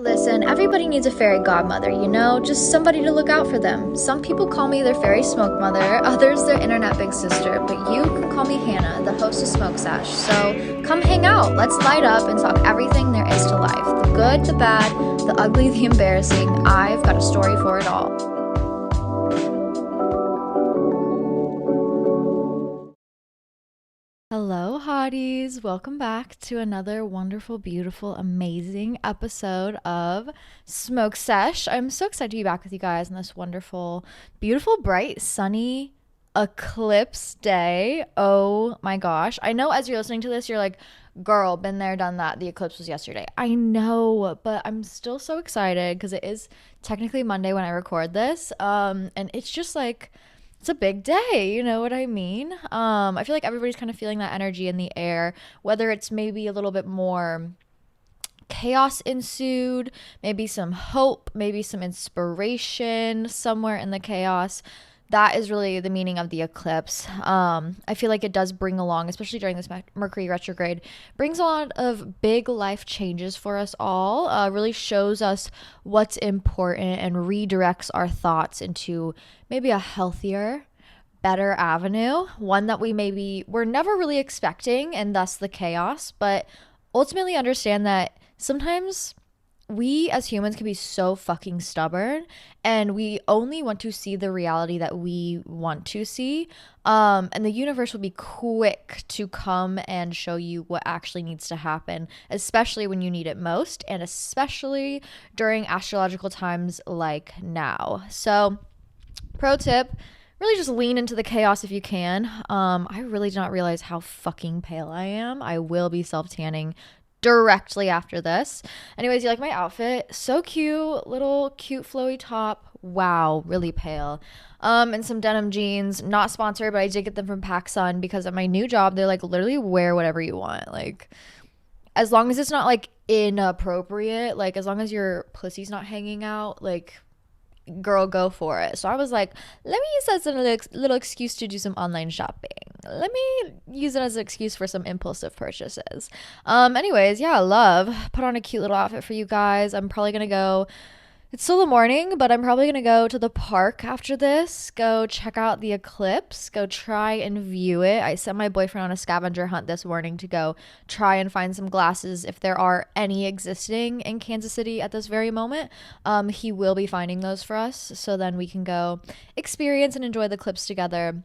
Listen, everybody needs a fairy godmother, you know? Just somebody to look out for them. Some people call me their fairy smoke mother, others their internet big sister, but you can call me Hannah, the host of Smoke Sesh. So come hang out, let's light up and talk everything there is to life. The good, the bad, the ugly, the embarrassing. I've got a story for it all. Hello, hotties. Welcome back to another wonderful, beautiful, amazing episode of Smoke Sesh. I'm so excited to be back with you guys on this wonderful, beautiful, bright, sunny eclipse day. Oh my gosh. I know as you're listening to this, you're like, girl, been there, done that. The eclipse was yesterday. I know, but I'm still so excited because it is technically Monday when I record this. And it's just like, it's a big day, you know what I mean? I feel like everybody's kind of feeling that energy in the air, whether it's maybe a little bit more chaos ensued, maybe some hope, maybe some inspiration somewhere in the chaos. That is really the meaning of the eclipse. I feel like it does bring along, especially during this Mercury retrograde, brings a lot of big life changes for us all, really shows us what's important and redirects our thoughts into maybe a healthier, better avenue, one that we're never really expecting, and thus the chaos, but ultimately understand that sometimes we as humans can be so fucking stubborn and we only want to see the reality that we want to see. And the universe will be quick to come and show you what actually needs to happen, especially when you need it most, and especially during astrological times like now. So, pro tip, really just lean into the chaos if you can. I really did not realize how fucking pale I am. I will be self-tanning directly after this. Anyways, you like my outfit? So cute, little cute flowy top. Wow, really pale. And some denim jeans, not sponsored, but I did get them from PacSun because at my new job, they're like literally wear whatever you want. Like, as long as it's not like inappropriate, like as long as your pussy's not hanging out, like, girl, go for it. So I was like, let me use that as a little excuse to do some online shopping. Let me use it as an excuse for some impulsive purchases. Anyways, yeah, love. Put on a cute little outfit for you guys. I'm probably gonna go, it's still the morning, but I'm probably gonna go to the park after this, go check out the eclipse, go try and view it. I sent my boyfriend on a scavenger hunt this morning to go try and find some glasses if there are any existing in Kansas City at this very moment. He will be finding those for us, so then we can go experience and enjoy the eclipse together.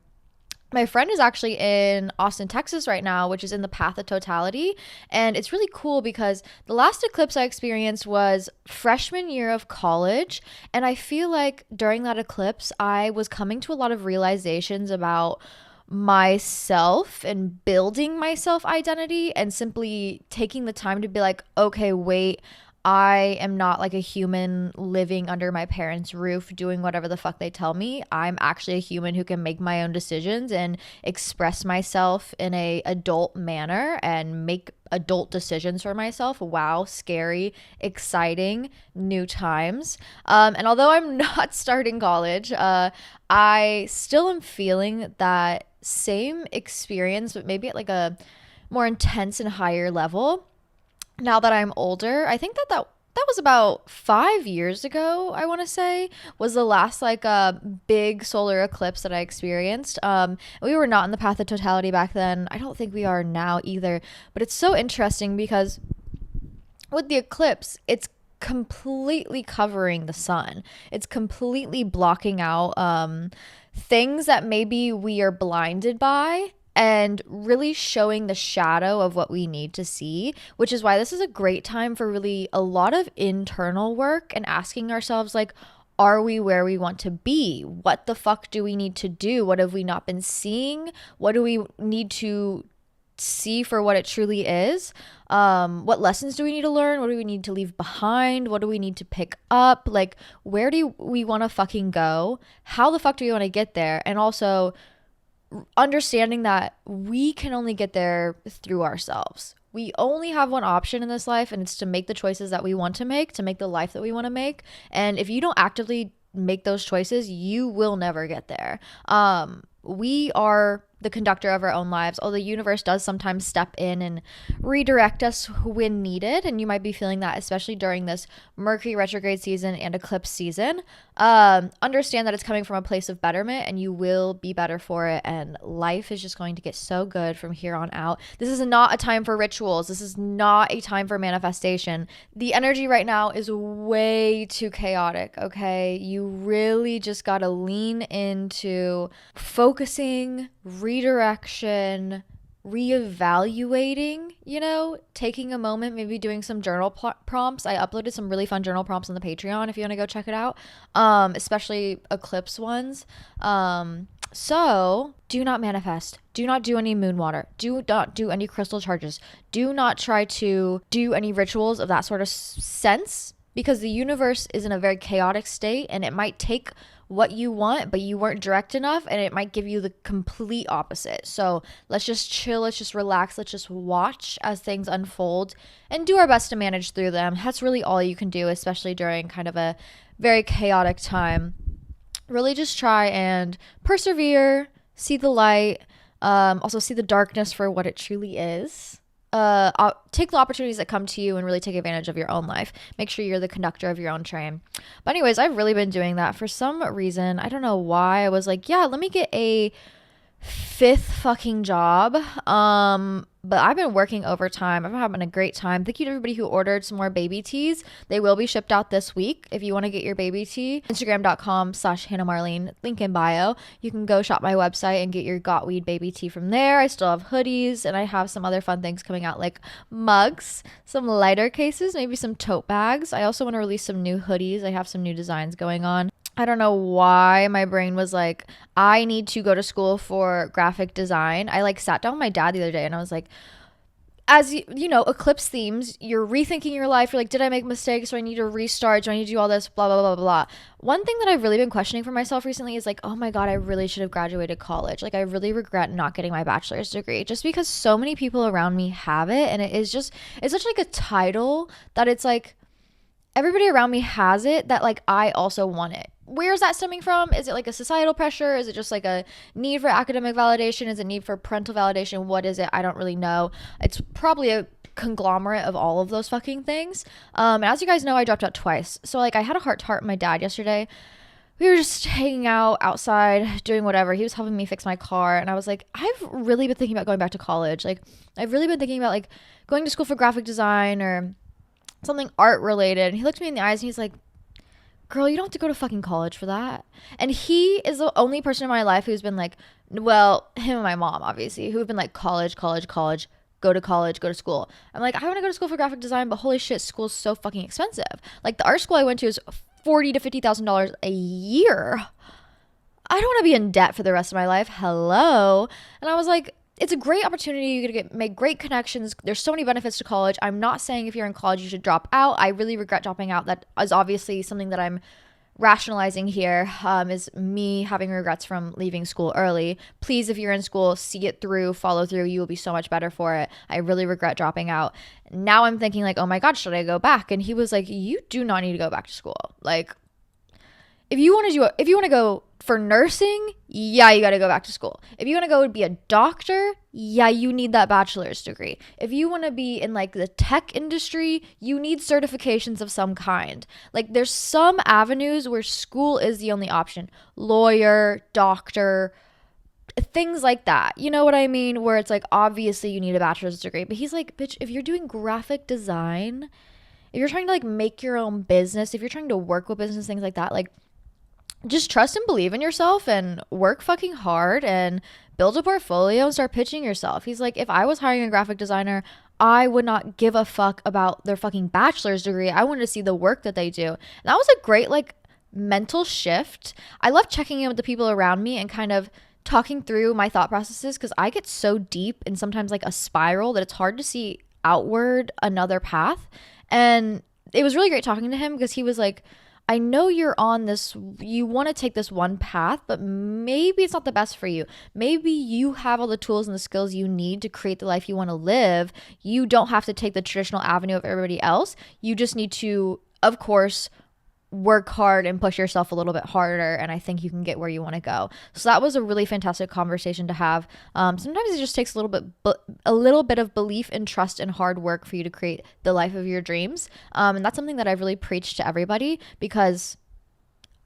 My friend is actually in Austin, Texas right now, which is in the path of totality. And it's really cool because the last eclipse I experienced was freshman year of college. And I feel like during that eclipse, I was coming to a lot of realizations about myself and building my self identity and simply taking the time to be like, okay, wait, I am not like a human living under my parents' roof doing whatever the fuck they tell me. I'm actually a human who can make my own decisions and express myself in a adult manner and make adult decisions for myself. Wow, scary, exciting, new times. And although I'm not starting college, I still am feeling that same experience, but maybe at like a more intense and higher level. Now that I'm older, I think that was about 5 years ago, I want to say, was the last like big solar eclipse that I experienced. We were not in the path of totality back then. I don't think we are now either. But it's so interesting because with the eclipse, it's completely covering the sun. It's completely blocking out things that maybe we are blinded by, and really showing the shadow of what we need to see, which is why this is a great time for really a lot of internal work and asking ourselves, like, are we where we want to be? What the fuck do we need to do? What have we not been seeing? What do we need to see for what it truly is? What lessons do we need to learn? What do we need to leave behind? What do we need to pick up? Like, where do we want to fucking go? How the fuck do we want to get there? And also understanding that we can only get there through ourselves. We only have one option in this life, and it's to make the choices that we want to make the life that we want to make. And if you don't actively make those choices, you will never get there. We are the conductor of our own lives. Although the universe does sometimes step in and redirect us when needed, and you might be feeling that especially during this Mercury retrograde season and eclipse season. Understand that it's coming from a place of betterment, and you will be better for it, and life is just going to get so good from here on out. This is not a time for rituals. This is not a time for manifestation. The energy right now is way too chaotic, okay? You really just gotta lean into focusing, redirection, reevaluating, taking a moment, maybe doing some journal prompts. I uploaded some really fun journal prompts on the Patreon if you want to go check it out, especially eclipse ones. So do not manifest. Do not do any moon water. Do not do any crystal charges. Do not try to do any rituals of that sort of sense, because the universe is in a very chaotic state, and it might take what you want, but you weren't direct enough, and it might give you the complete opposite. So let's just chill, let's just relax, let's just watch as things unfold and do our best to manage through them. That's really all you can do, especially during kind of a very chaotic time. Really just try and persevere, see the light, also see the darkness for what it truly is. Take the opportunities that come to you and really take advantage of your own life. Make sure you're the conductor of your own train. But anyways, I've really been doing that for some reason. I don't know why. I was like, yeah, let me get a fifth fucking job. But I've been working overtime. I've been having a great time. Thank you to everybody who ordered some more baby teas. They will be shipped out this week. If you want to get your baby tea, Instagram.com/HannahMarlene, link in bio. You can go shop my website and get your Got Weed baby tea from there. I still have hoodies, and I have some other fun things coming out, like mugs, some lighter cases, maybe some tote bags. I also want to release some new hoodies. I have some new designs going on. I don't know why my brain was like, I need to go to school for graphic design. I sat down with my dad the other day, and I was like, as you know, eclipse themes, you're rethinking your life. You're like, did I make mistakes? Do I need to restart? Do I need to do all this? Blah, blah, blah, blah. One thing that I've really been questioning for myself recently is like, oh my God, I really should have graduated college. I really regret not getting my bachelor's degree, just because so many people around me have it. And it's such a title that it's like, everybody around me has it, that I also want it. Where is that stemming from? Is it a societal pressure? Is it just a need for academic validation? Is it need for parental validation? What is it? I don't really know. It's probably a conglomerate of all of those fucking things. And as you guys know, I dropped out twice. So I had a heart-to-heart with my dad yesterday. We were just hanging out outside, doing whatever. He was helping me fix my car. And I was like, I've really been thinking about going back to college. I've really been thinking about going to school for graphic design or something art related. And he looked me in the eyes and he's like, girl, you don't have to go to fucking college for that. And he is the only person in my life who's been well, him and my mom, obviously, who have been college, go to college, go to school. I'm like, I want to go to school for graphic design, but holy shit, school's so fucking expensive. The art school I went to is $40,000 to $50,000 a year. I don't want to be in debt for the rest of my life. Hello. And I was like, it's a great opportunity. You're going to make great connections. There's so many benefits to college. I'm not saying if you're in college, you should drop out. I really regret dropping out. That is obviously something that I'm rationalizing here, is me having regrets from leaving school early. Please, if you're in school, see it through, follow through. You will be so much better for it. I really regret dropping out. Now I'm thinking oh my God, should I go back? And he was like, you do not need to go back to school. If you want to go for nursing, yeah, you got to go back to school. If you want to go be a doctor, yeah, you need that bachelor's degree. If you want to be in the tech industry, you need certifications of some kind. There's some avenues where school is the only option. Lawyer, doctor, things like that. You know what I mean? Where it's obviously you need a bachelor's degree. But he's like, bitch, if you're doing graphic design, if you're trying to make your own business, if you're trying to work with business, things like that, just trust and believe in yourself and work fucking hard and build a portfolio and start pitching yourself. He's like, if I was hiring a graphic designer, I would not give a fuck about their fucking bachelor's degree. I wanted to see the work that they do. And that was a great mental shift. I love checking in with the people around me and kind of talking through my thought processes, because I get so deep in sometimes a spiral that it's hard to see outward another path. And it was really great talking to him, because he was like, I know you're on this, you want to take this one path, but maybe it's not the best for you. Maybe you have all the tools and the skills you need to create the life you want to live. You don't have to take the traditional avenue of everybody else. You just need to, of course, work hard and push yourself a little bit harder, and I think you can get where you want to go. So that was a really fantastic conversation to have. Sometimes it just takes a little bit of belief and trust and hard work for you to create the life of your dreams, and that's something that I've really preached to everybody, because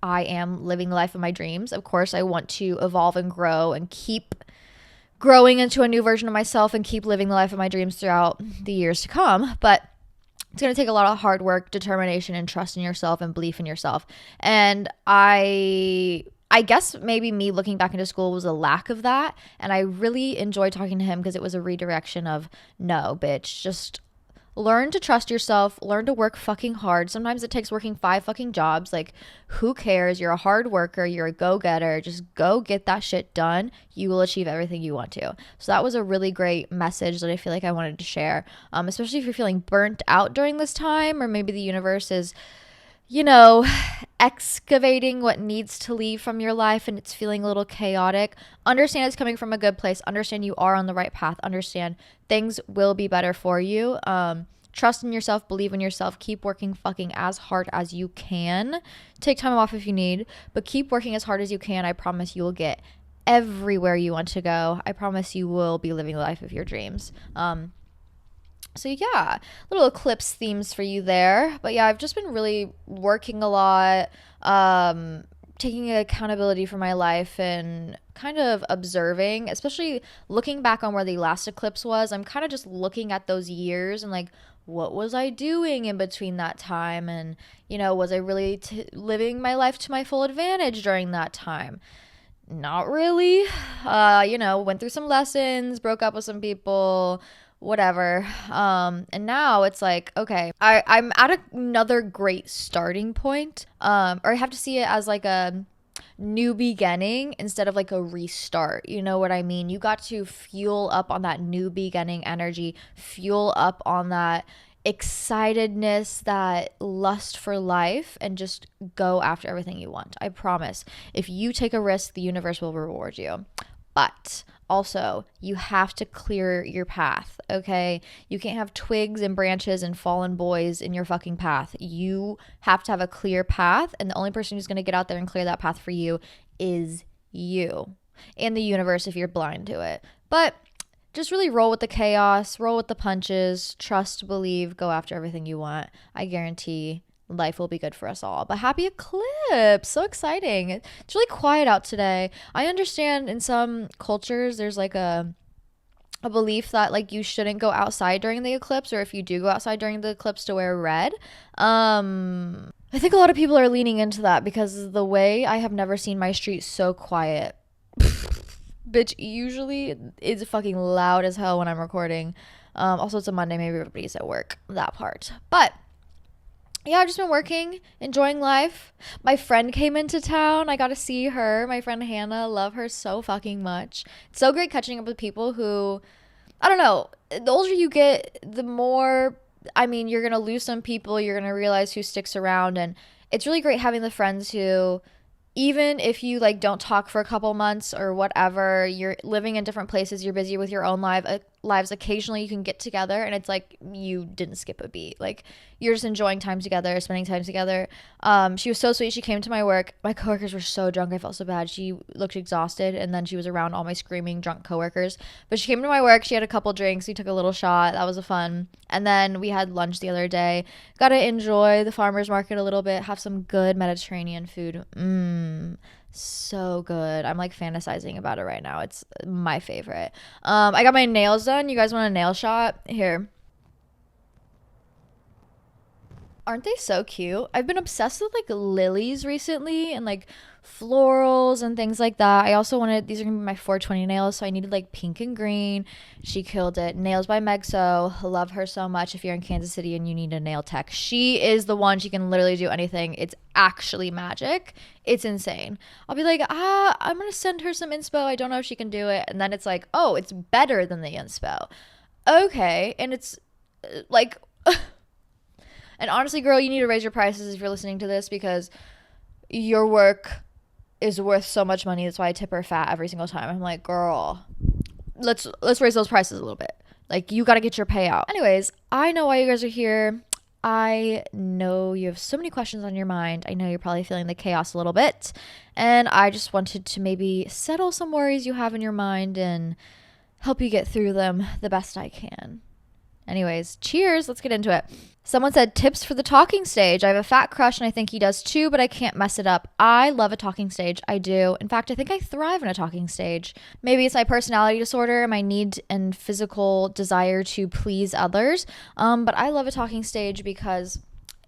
I am living the life of my dreams. Of course, I want to evolve and grow and keep growing into a new version of myself and keep living the life of my dreams throughout the years to come, but it's going to take a lot of hard work, determination, and trust in yourself and belief in yourself. And I guess maybe me looking back into school was a lack of that. And I really enjoyed talking to him because it was a redirection of, no, bitch, just learn to trust yourself, learn to work fucking hard. Sometimes it takes working 5 fucking jobs. Like, who cares? You're a hard worker. You're a go-getter. Just go get that shit done. You will achieve everything you want to. So that was a really great message that I feel like I wanted to share, especially if you're feeling burnt out during this time, or maybe the universe is, excavating what needs to leave from your life and it's feeling a little chaotic. Understand it's coming from a good place. Understand you are on the right path. Understand things will be better for you. Trust in yourself, believe in yourself, keep working fucking as hard as you can. Take time off if you need, but keep working as hard as you can. I promise you will get everywhere you want to go. I promise you will be living the life of your dreams. So yeah, little eclipse themes for you there. But yeah, I've just been really working a lot, taking accountability for my life and kind of observing, especially looking back on where the last eclipse was. I'm kind of just looking at those years and like, what was I doing in between that time? And, was I really living my life to my full advantage during that time? Not really. Went through some lessons, broke up with some people, whatever. And now it's like, okay, I'm at another great starting point. Or I have to see it as like a new beginning instead of like a restart. You know what I mean? You got to fuel up on that new beginning energy, fuel up on that excitedness, that lust for life, and just go after everything you want. I promise. If you take a risk, the universe will reward you. But also, you have to clear your path, okay? You can't have twigs and branches and fallen boys in your fucking path. You have to have a clear path, and the only person who's going to get out there and clear that path for you is you and the universe if you're blind to it. But just really roll with the chaos, roll with the punches, trust, believe, go after everything you want. I guarantee life will be good for us all. But happy eclipse. So exciting. It's really quiet out today. I understand in some cultures there's like a belief that like you shouldn't go outside during the eclipse, or if you do go outside during the eclipse to wear red. I think a lot of people are leaning into that because the way I have never seen my street so quiet. Bitch, usually it's fucking loud as hell when I'm recording. Also, it's a Monday. Maybe everybody's at work. That part. But yeah, I've just been working, enjoying life. My friend came into town. I got to see her. My friend Hannah. Love her so fucking much. It's so great catching up with people who, I don't know, the older you get, the more, you're going to lose some people. You're going to realize who sticks around. And it's really great having the friends who, even if you like don't talk for a couple months or whatever, you're living in different places, you're busy with your own lives, occasionally you can get together and it's like you didn't skip a beat. Like, you're just enjoying time together, spending time together. She was so sweet. She came to my work. My coworkers were so drunk. I felt so bad. She looked exhausted, and then she was around all my screaming drunk coworkers. But she came to my work. She had a couple drinks. We took a little shot. That was fun. And then we had lunch the other day. Got to enjoy the farmer's market a little bit, have some good Mediterranean food. So good. I'm like fantasizing about it right now. It's my favorite. I got my nails done. You guys want a nail shot? Here. Aren't they so cute? I've been obsessed with like lilies recently and like florals and things like that. I also wanted, these are gonna be my 420 nails, so I needed like pink and green. She killed it. Nails by Megso. Love her so much. If you're in Kansas City and you need a nail tech, she is the one. She can literally do anything. It's actually magic. It's insane. I'll be like, I'm gonna send her some inspo. I don't know if she can do it. And then it's like, oh, it's better than the inspo. Okay. And it's like and honestly, girl, you need to raise your prices if you're listening to this, because your work is worth so much money. That's why I tip her fat every single time. I'm like, girl, let's raise those prices a little bit. Like, you got to get your payout. Anyways, I know why you guys are here. I know you have so many questions on your mind. I know you're probably feeling the chaos a little bit. And I just wanted to maybe settle some worries you have in your mind and help you get through them the best I can. Anyways, cheers. Let's get into it. Someone said tips for the talking stage. I have a fat crush and I think he does too, but I can't mess it up. I love a talking stage. I do. In fact, I think I thrive in a talking stage. Maybe it's my personality disorder, my need and physical desire to please others. But I love a talking stage because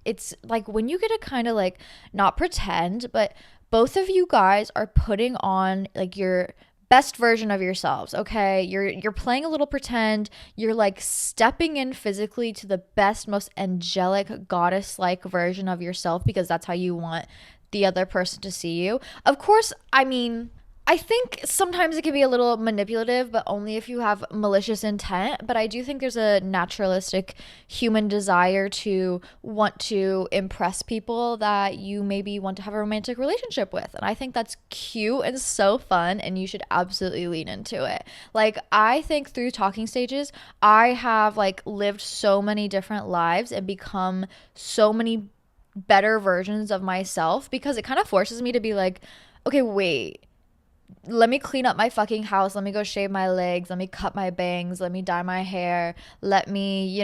it's like when you get to kind of like not pretend, but both of you guys are putting on like your best version of yourselves. Okay, you're playing a little pretend. You're like stepping in physically to the best, most angelic, goddess like version of yourself, because that's how you want the other person to see you. Of course, I mean, I think sometimes it can be a little manipulative, but only if you have malicious intent. But I do think there's a naturalistic human desire to want to impress people that you maybe want to have a romantic relationship with. And I think that's cute and so fun, and you should absolutely lean into it. Like, I think through talking stages, I have like lived so many different lives and become so many better versions of myself, because it kind of forces me to be like, okay, wait, let me clean up my fucking house. Let me go shave my legs. Let me cut my bangs. Let me dye my hair. Let me,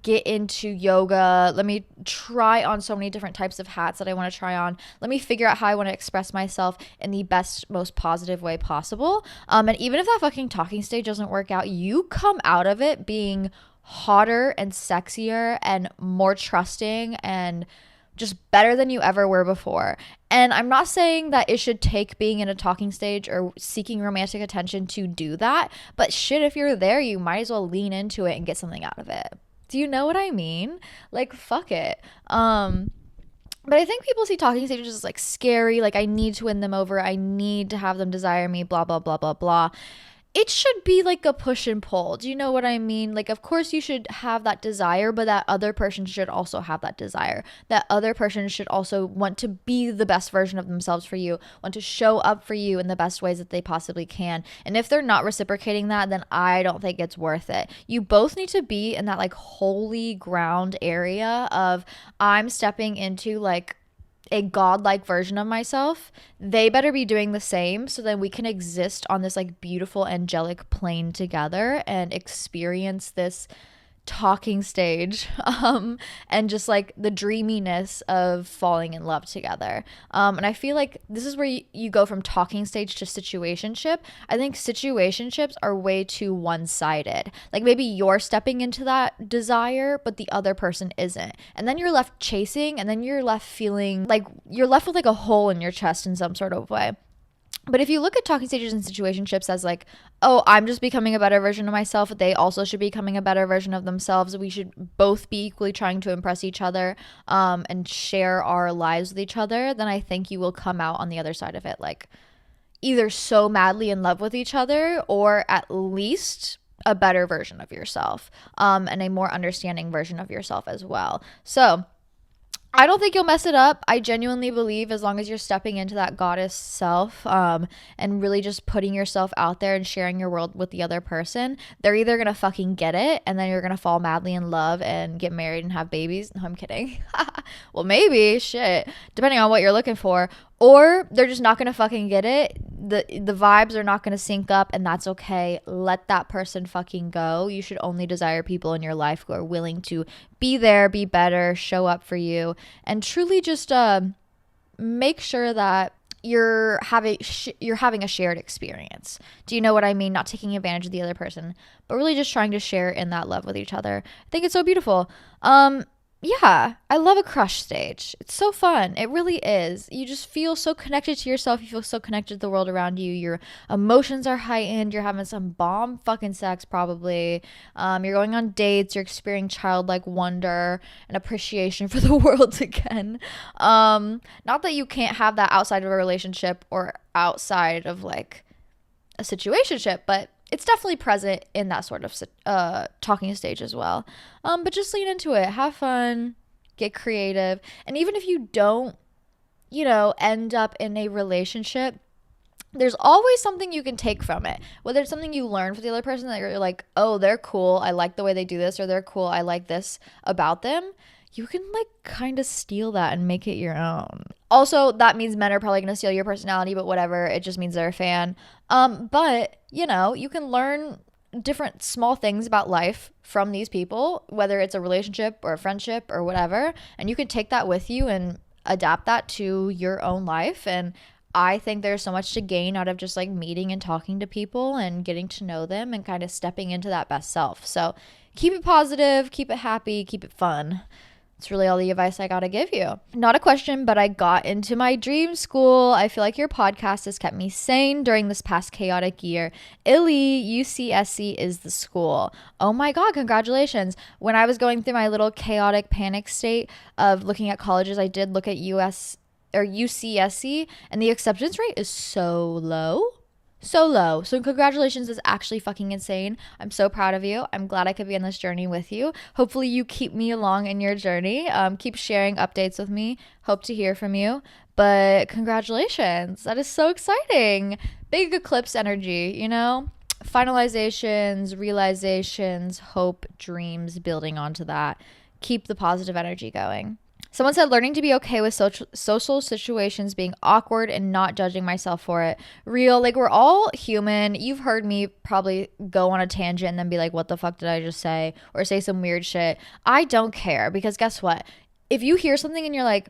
get into yoga. Let me try on so many different types of hats that I want to try on. Let me figure out how I want to express myself in the best, most positive way possible. And even if that fucking talking stage doesn't work out, you come out of it being hotter and sexier and more trusting and just better than you ever were before. And I'm not saying that it should take being in a talking stage or seeking romantic attention to do that, but shit, if you're there, you might as well lean into it and get something out of it. Do you know what I mean? Like, fuck it. But I think people see talking stages as like scary, like I need to win them over, I need to have them desire me, blah, blah, blah, blah, blah. It should be like a push and pull. Do you know what I mean? Like, of course you should have that desire, but that other person should also have that desire. That other person should also want to be the best version of themselves for you, want to show up for you in the best ways that they possibly can. And if they're not reciprocating that, then I don't think it's worth it. You both need to be in that like holy ground area of, I'm stepping into like a godlike version of myself. They better be doing the same, so then we can exist on this like beautiful angelic plane together and experience this talking stage, and just like the dreaminess of falling in love together. And I feel like this is where you go from talking stage to situationship. I think situationships are way too one-sided. Like, maybe you're stepping into that desire, but the other person isn't. And then you're left chasing, and then you're left feeling like you're left with like a hole in your chest in some sort of way. But if you look at talking stages and situationships as like, oh, I'm just becoming a better version of myself, they also should be becoming a better version of themselves, we should both be equally trying to impress each other, and share our lives with each other, then I think you will come out on the other side of it like either so madly in love with each other, or at least a better version of yourself, and a more understanding version of yourself as well. So I don't think you'll mess it up. I genuinely believe as long as you're stepping into that goddess self, and really just putting yourself out there and sharing your world with the other person, they're either going to fucking get it, and then you're going to fall madly in love and get married and have babies. No, I'm kidding. Well, maybe, shit, depending on what you're looking for. Or they're just not going to fucking get it. The vibes are not going to sync up, and that's okay. Let that person fucking go. You should only desire people in your life who are willing to be there, be better, show up for you, and truly just make sure that you're having a shared experience. Do you know what I mean? Not taking advantage of the other person, but really just trying to share in that love with each other. I think it's so beautiful. Yeah, I love a crush stage. It's so fun. It really is. You just feel so connected to yourself. You feel so connected to the world around you. Your emotions are heightened. You're having some bomb fucking sex probably. You're going on dates. You're experiencing childlike wonder and appreciation for the world again. Not that you can't have that outside of a relationship or outside of like a situationship, but it's definitely present in that sort of talking stage as well. But just lean into it. Have fun. Get creative. And even if you don't, end up in a relationship, there's always something you can take from it. Whether it's something you learn from the other person that you're like, oh, they're cool, I like the way they do this, or they're cool, I like this about them. You can like kind of steal that and make it your own. Also, that means men are probably going to steal your personality, but whatever. It just means they're a fan. But, you know, you can learn different small things about life from these people, whether it's a relationship or a friendship or whatever. And you can take that with you and adapt that to your own life. And I think there's so much to gain out of just like meeting and talking to people and getting to know them and kind of stepping into that best self. So keep it positive, keep it happy, keep it fun. It's really all the advice I gotta give you. Not a question, but I got into my dream school. I feel like your podcast has kept me sane during this past chaotic year. ILY, UCSC is the school. Oh my God, congratulations. When I was going through my little chaotic panic state of looking at colleges, I did look at UCSC, and the acceptance rate is so low. So low. So congratulations is actually fucking insane. I'm so proud of you. I'm glad I could be on this journey with you. Hopefully you keep me along in your journey. Keep sharing updates with me. Hope to hear from you. But congratulations. That is so exciting. Big eclipse energy, you know? Finalizations, realizations, hope, dreams, building onto that. Keep the positive energy going. Someone said learning to be okay with social situations being awkward and not judging myself for it. Real, like we're all human. You've heard me probably go on a tangent and then be like, what the fuck did I just say? Or say some weird shit. I don't care because guess what? If you hear something and you're like,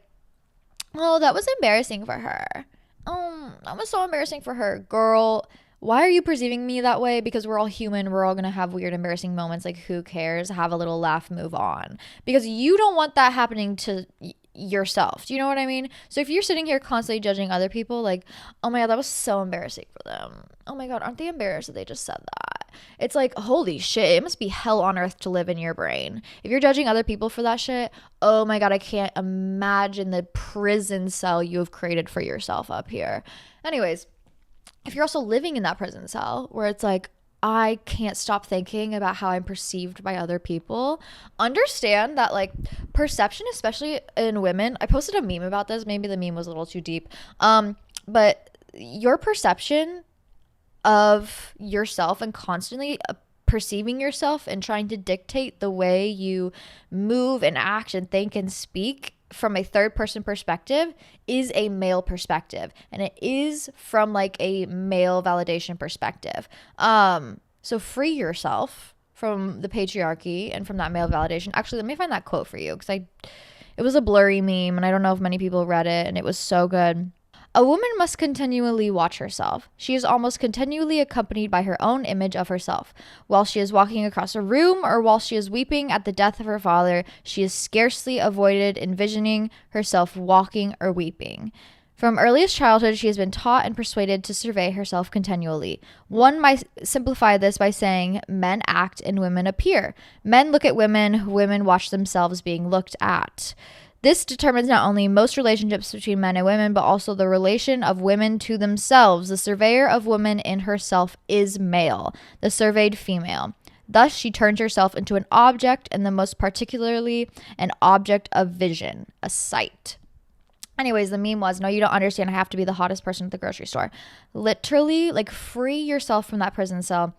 oh, that was embarrassing for her. Oh, that was so embarrassing for her. Girl, why are you perceiving me that way? Because we're all human. We're all going to have weird, embarrassing moments. Like, who cares? Have a little laugh, move on. Because you don't want that happening to yourself. Do you know what I mean? So if you're sitting here constantly judging other people, like, oh my God, that was so embarrassing for them. Oh my God, aren't they embarrassed that they just said that? It's like, holy shit, it must be hell on earth to live in your brain. If you're judging other people for that shit, oh my God, I can't imagine the prison cell you have created for yourself up here. Anyways, if you're also living in that prison cell where it's like, I can't stop thinking about how I'm perceived by other people, understand that like perception, especially in women, I posted a meme about this. Maybe the meme was a little too deep. But your perception of yourself and constantly perceiving yourself and trying to dictate the way you move and act and think and speak from a third person perspective is a male perspective, and it is from like a male validation perspective. So free yourself from the patriarchy and from that male validation. Actually, let me find that quote for you because it was a blurry meme and I don't know if many people read it, and it was so good. A woman must continually watch herself. She is almost continually accompanied by her own image of herself. While she is walking across a room or while she is weeping at the death of her father, she is scarcely avoided envisioning herself walking or weeping. From earliest childhood, she has been taught and persuaded to survey herself continually. One might simplify this by saying men act and women appear. Men look at women, women watch themselves being looked at. This determines not only most relationships between men and women, but also the relation of women to themselves. The surveyor of woman in herself is male, the surveyed female. Thus, she turns herself into an object, and the most particularly an object of vision, a sight. Anyways, the meme was, no, you don't understand. I have to be the hottest person at the grocery store. Literally, like, free yourself from that prison cell.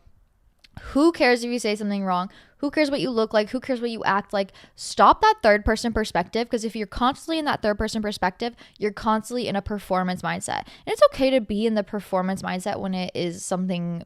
Who cares if you say something wrong? Who cares what you look like? Who cares what you act like? Stop that third person perspective, because if you're constantly in that third person perspective, you're constantly in a performance mindset. And it's okay to be in the performance mindset when it is something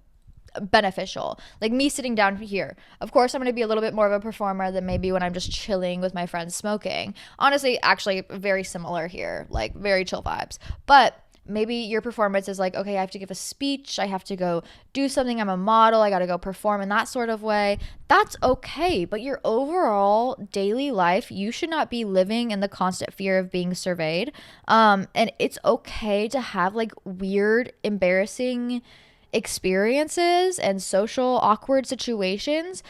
beneficial. Like me sitting down here. Of course, I'm going to be a little bit more of a performer than maybe when I'm just chilling with my friends smoking. Honestly, actually very similar here, like very chill vibes. But maybe your performance is like, okay, I have to give a speech, I have to go do something, I'm a model, I got to go perform in that sort of way. That's okay. But your overall daily life, you should not be living in the constant fear of being surveyed. And it's okay to have like weird, embarrassing experiences and social awkward situations,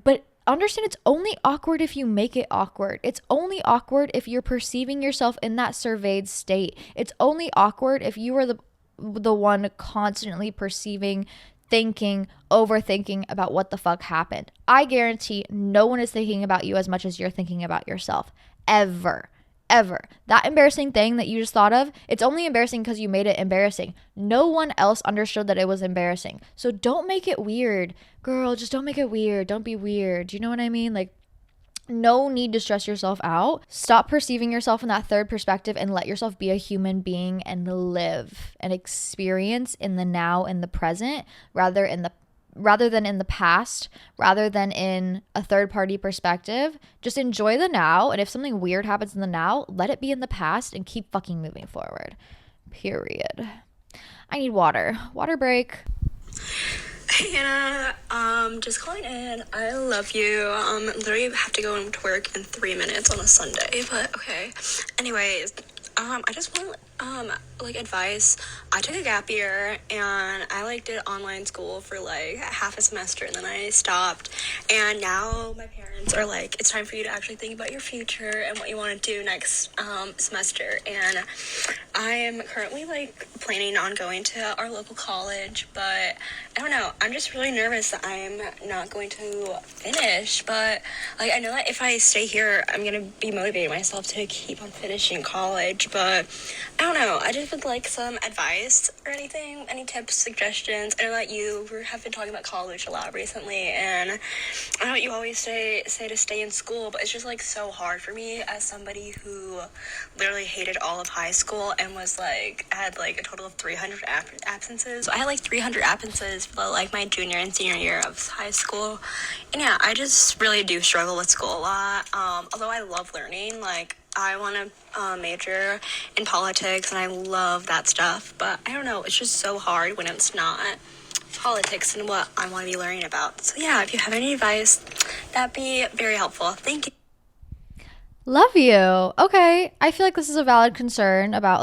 but understand it's only awkward if you make it awkward. It's only awkward if you're perceiving yourself in that surveyed state. It's only awkward if you are the one constantly perceiving, thinking, overthinking about what the fuck happened. I guarantee no one is thinking about you as much as you're thinking about yourself. Ever. ever. That embarrassing thing that you just thought of, it's only embarrassing because you made it embarrassing. No one else understood that it was embarrassing. So don't make it weird. Girl, just don't make it weird. Don't be weird. Do you know what I mean? Like, no need to stress yourself out. Stop perceiving yourself in that third perspective and let yourself be a human being and live and experience in the now and the present rather than in the past, rather than in a third party perspective. Just enjoy the now, and if something weird happens in the now, let it be in the past and keep fucking moving forward. Period. I need water. Water break. Hey Hannah, just calling in. I love you. Literally have to go into work in 3 minutes on a Sunday, but okay. Anyways, I just want advice. I took a gap year and I did online school for half a semester and then I stopped. And now my parents are it's time for you to actually think about your future and what you want to do next semester. And I am currently planning on going to our local college, but I don't know. I'm just really nervous that I'm not going to finish. But I know that if I stay here, I'm gonna be motivating myself to keep on finishing college. But I don't know. I just would like some advice or anything, any tips, suggestions. I know that you have been talking about college a lot recently, and I know you always say to stay in school, but it's just so hard for me as somebody who literally hated all of high school and was had a total of 300 absences. So I had 300 absences for my junior and senior year of high school, and yeah, I just really do struggle with school a lot. Although I love learning, I want to major in politics and I love that stuff, but I don't know, it's just so hard when it's not politics and what I want to be learning about. So yeah, if you have any advice, that'd be very helpful. Thank you. Love you. Okay. I feel like this is a valid concern about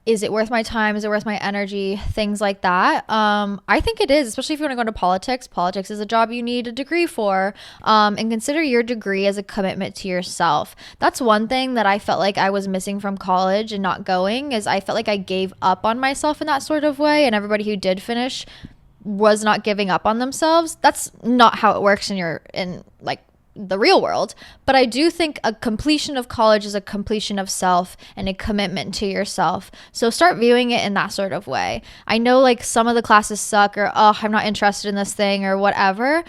is it worth my time? Is it worth my energy? Things like that. I think it is, especially if you want to go into politics. Politics is a job you need a degree for. And consider your degree as a commitment to yourself. That's one thing that I felt like I was missing from college and not going, is I felt like I gave up on myself in that sort of way. And everybody who did finish was not giving up on themselves. That's not how it works in the real world. But I do think a completion of college is a completion of self and a commitment to yourself. So start viewing it in that sort of way. I know some of the classes suck, or I'm not interested in this thing or whatever,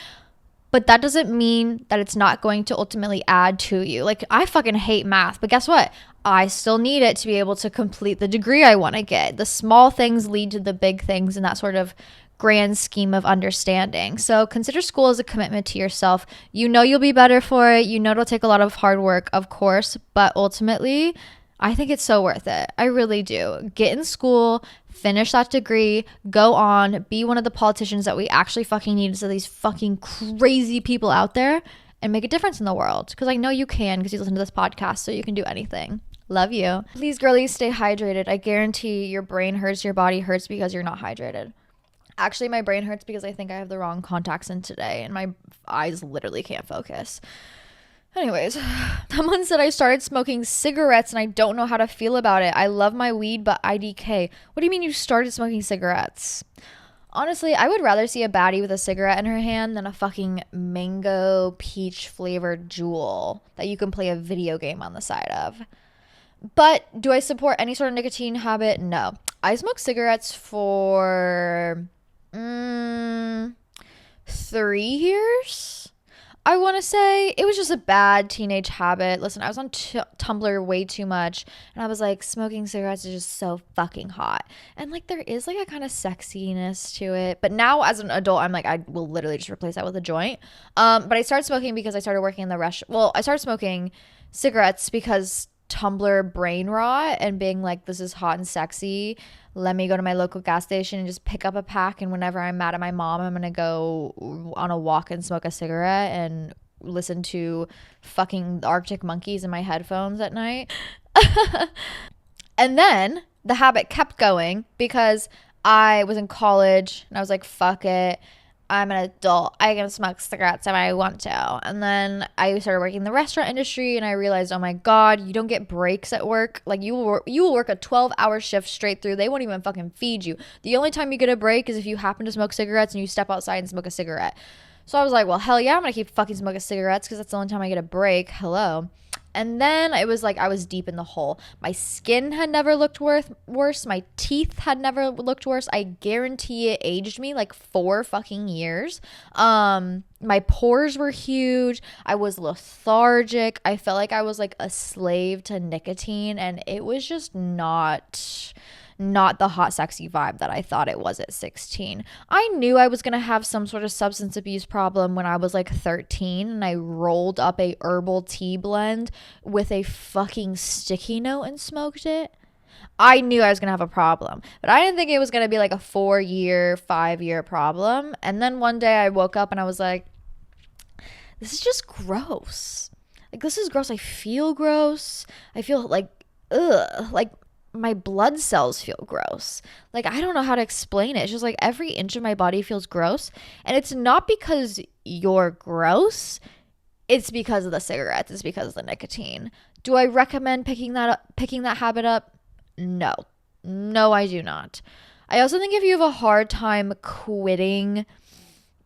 but that doesn't mean that it's not going to ultimately add to you. I fucking hate math, but guess what? I still need it to be able to complete the degree I want to get. The small things lead to the big things in that sort of grand scheme of understanding. So consider school as a commitment to yourself. You know you'll be better for it. You know it'll take a lot of hard work, of course, but ultimately, I think it's so worth it. I really do. Get in school, finish that degree, go on, be one of the politicians that we actually fucking need, so these fucking crazy people out there, and make a difference in the world. Because I know you can, because you listen to this podcast, so you can do anything. Love you. Please, girlies, stay hydrated. I guarantee your brain hurts, your body hurts because you're not hydrated. Actually, my brain hurts because I think I have the wrong contacts in today and my eyes literally can't focus. Anyways, someone said I started smoking cigarettes and I don't know how to feel about it. I love my weed, but IDK. What do you mean you started smoking cigarettes? Honestly, I would rather see a baddie with a cigarette in her hand than a fucking mango peach flavored jewel that you can play a video game on the side of. But do I support any sort of nicotine habit? No. I smoked cigarettes for 3 years, I want to say. It was just a bad teenage habit. Listen, I was on Tumblr way too much, and I was smoking cigarettes is just so fucking hot. And there is a kind of sexiness to it. But now as an adult, I'm I will literally just replace that with a joint. But I started smoking because I started working in the restaurant. Well, I started smoking cigarettes because Tumblr brain rot and being this is hot and sexy. Let me go to my local gas station and just pick up a pack, and whenever I'm mad at my mom, I'm gonna go on a walk and smoke a cigarette and listen to fucking the Arctic Monkeys in my headphones at night. And then the habit kept going because I was in college and I was fuck it, I'm an adult, I can smoke cigarettes if I want to. And then I started working in the restaurant industry and I realized, oh my God, you don't get breaks at work. You will work a 12-hour shift straight through. They won't even fucking feed you. The only time you get a break is if you happen to smoke cigarettes and you step outside and smoke a cigarette. So I was well, hell yeah, I'm gonna keep fucking smoking cigarettes because that's the only time I get a break. Hello. And then it was like I was deep in the hole. My skin had never looked worse. My teeth had never looked worse. I guarantee it aged me like 4 fucking years. My pores were huge. I was lethargic. I felt like I was like a slave to nicotine, and it was just not the hot sexy vibe that I thought it was at 16. I knew I was going to have some sort of substance abuse problem when I was like 13, and I rolled up a herbal tea blend with a fucking sticky note and smoked it. I knew I was going to have a problem, but I didn't think it was going to be like a 4-year, 5-year problem. And then one day I woke up and I was like, this is just gross. Like, this is gross. I feel gross. I feel like, ugh. Like, my blood cells feel gross. Like, I don't know how to explain it. It's just like every inch of my body feels gross. And it's not because you're gross. It's because of the cigarettes. It's because of the nicotine. Do I recommend picking that habit up? No. No, I do not. I also think if you have a hard time quitting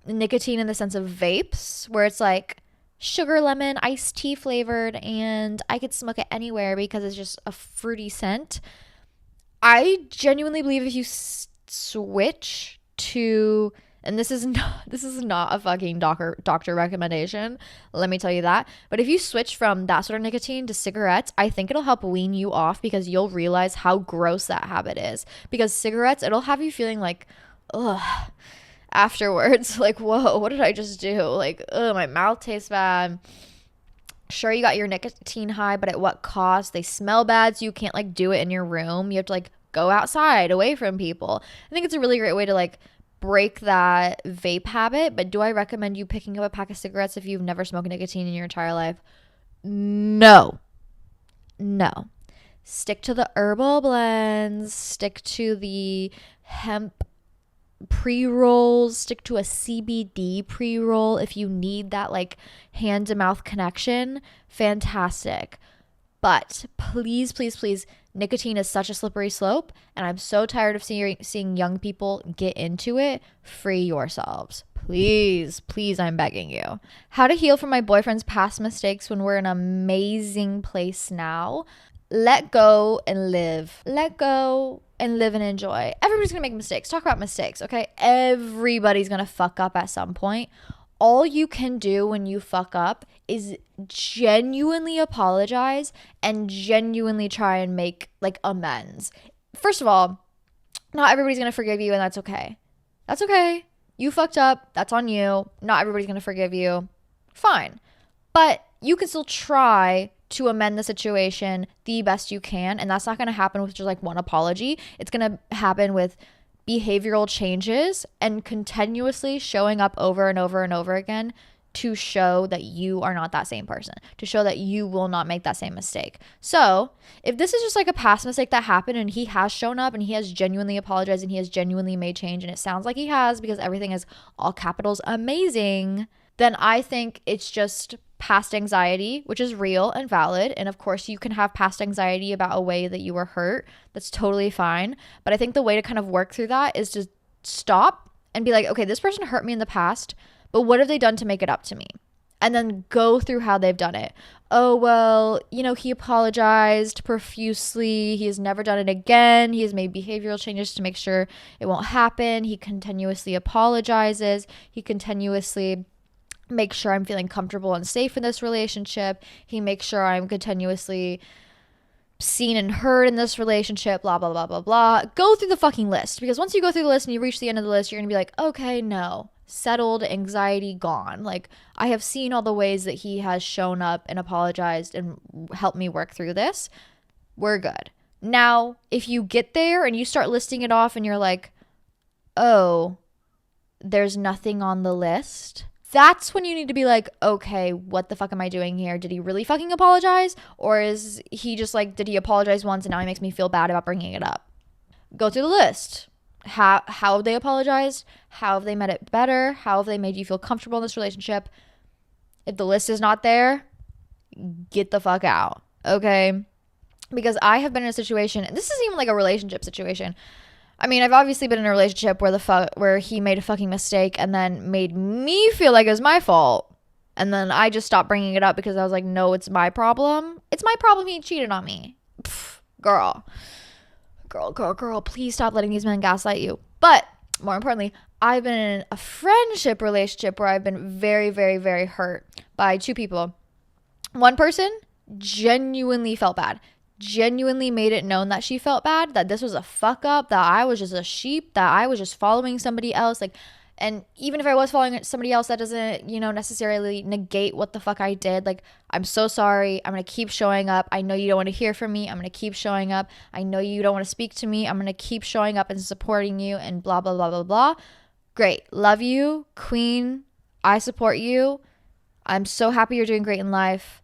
nicotine in the sense of vapes, where it's like sugar lemon iced tea flavored and I could smoke it anywhere because it's just a fruity scent. I genuinely believe if you switch to, and this is not a fucking doctor recommendation, let me tell you that, but if you switch from that sort of nicotine to cigarettes, I think it'll help wean you off, because you'll realize how gross that habit is. Because cigarettes, it'll have you feeling like, ugh, afterwards, like, whoa, what did I just do? Like, ugh, my mouth tastes bad. Sure, you got your nicotine high, but at what cost? They smell bad, so you can't like do it in your room. You have to like go outside away from people. I think it's a really great way to like break that vape habit. But do I recommend you picking up a pack of cigarettes if you've never smoked nicotine in your entire life? No. Stick to the herbal blends, stick to the hemp pre-rolls, stick to a CBD pre-roll if you need that like hand to mouth connection. Fantastic. But please, nicotine is such a slippery slope, and I'm so tired of seeing young people get into it. Free yourselves. Please, I'm begging you. How to heal from my boyfriend's past mistakes when we're in an amazing place now. Let go and live. Let go and live and enjoy. Everybody's gonna make mistakes. Talk about mistakes, okay? Everybody's gonna fuck up at some point. All you can do when you fuck up is genuinely apologize and genuinely try and make like amends. First of all, not everybody's gonna forgive you, and that's okay. That's okay. You fucked up. That's on you. Not everybody's gonna forgive you. Fine. But you can still try to amend the situation the best you can, and that's not going to happen with just like one apology. It's going to happen with behavioral changes and continuously showing up over and over and over again to show that you are not that same person, to show that you will not make that same mistake. So if this is just like a past mistake that happened and he has shown up and he has genuinely apologized and he has genuinely made change, and it sounds like he has because everything is all capitals amazing, then I think it's just past anxiety, which is real and valid. And of course, you can have past anxiety about a way that you were hurt. That's totally fine. But I think the way to kind of work through that is to stop and be like, okay, this person hurt me in the past, but what have they done to make it up to me? And then go through how they've done it. Oh, well, he apologized profusely. He has never done it again. He has made behavioral changes to make sure it won't happen. He continuously apologizes. He continuously make sure I'm feeling comfortable and safe in this relationship. He makes sure I'm continuously seen and heard in this relationship, blah, blah, blah, blah, blah. Go through the fucking list, because once you go through the list and you reach the end of the list, you're going to be like, okay, no, settled, anxiety gone. Like, I have seen all the ways that he has shown up and apologized and helped me work through this. We're good. Now, if you get there and you start listing it off and you're like, oh, there's nothing on the list, that's when you need to be like, okay, what the fuck am I doing here? Did he really fucking apologize? Or is he just like, did he apologize once and now he makes me feel bad about bringing it up? Go through the list. How have they apologized? How have they made it better? How have they made you feel comfortable in this relationship? If the list is not there, get the fuck out, okay? Because I have been in a situation, and this isn't even like a relationship situation. I mean, I've obviously been in a relationship where he made a fucking mistake and then made me feel like it was my fault. And then I just stopped bringing it up because I was like, no, it's my problem. It's my problem he cheated on me. Pff, girl, please stop letting these men gaslight you. But more importantly, I've been in a friendship relationship where I've been very, very, very hurt by two people. One person genuinely felt bad, genuinely made it known that she felt bad, that this was a fuck up, that I was just a sheep, that I was just following somebody else. Like, and even if I was following somebody else, that doesn't, necessarily negate what the fuck I did. Like, I'm so sorry. I'm going to keep showing up. I know you don't want to hear from me. I'm going to keep showing up. I know you don't want to speak to me. I'm going to keep showing up and supporting you and blah, blah, blah, blah, blah. Great. Love you, queen. I support you. I'm so happy you're doing great in life.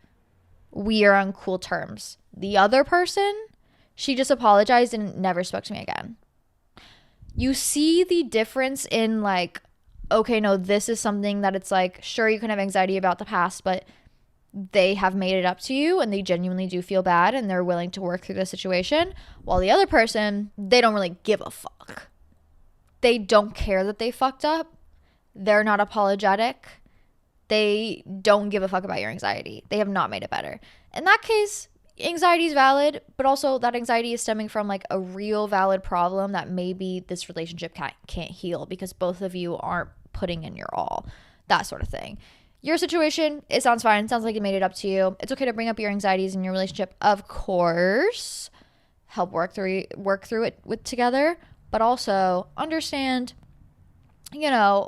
We are on cool terms. The other person, she just apologized and never spoke to me again. You see the difference in like, okay, no, this is something that it's like, sure, you can have anxiety about the past, but they have made it up to you and they genuinely do feel bad and they're willing to work through the situation. While the other person, they don't really give a fuck. They don't care that they fucked up. They're not apologetic. They don't give a fuck about your anxiety. They have not made it better. In that case, anxiety is valid, but also that anxiety is stemming from like a real valid problem that maybe this relationship can't heal because both of you aren't putting in your all, that sort of thing. Your situation, it sounds fine. It sounds like you made it up to you. It's okay to bring up your anxieties in your relationship, of course. Help work through it together, but also understand,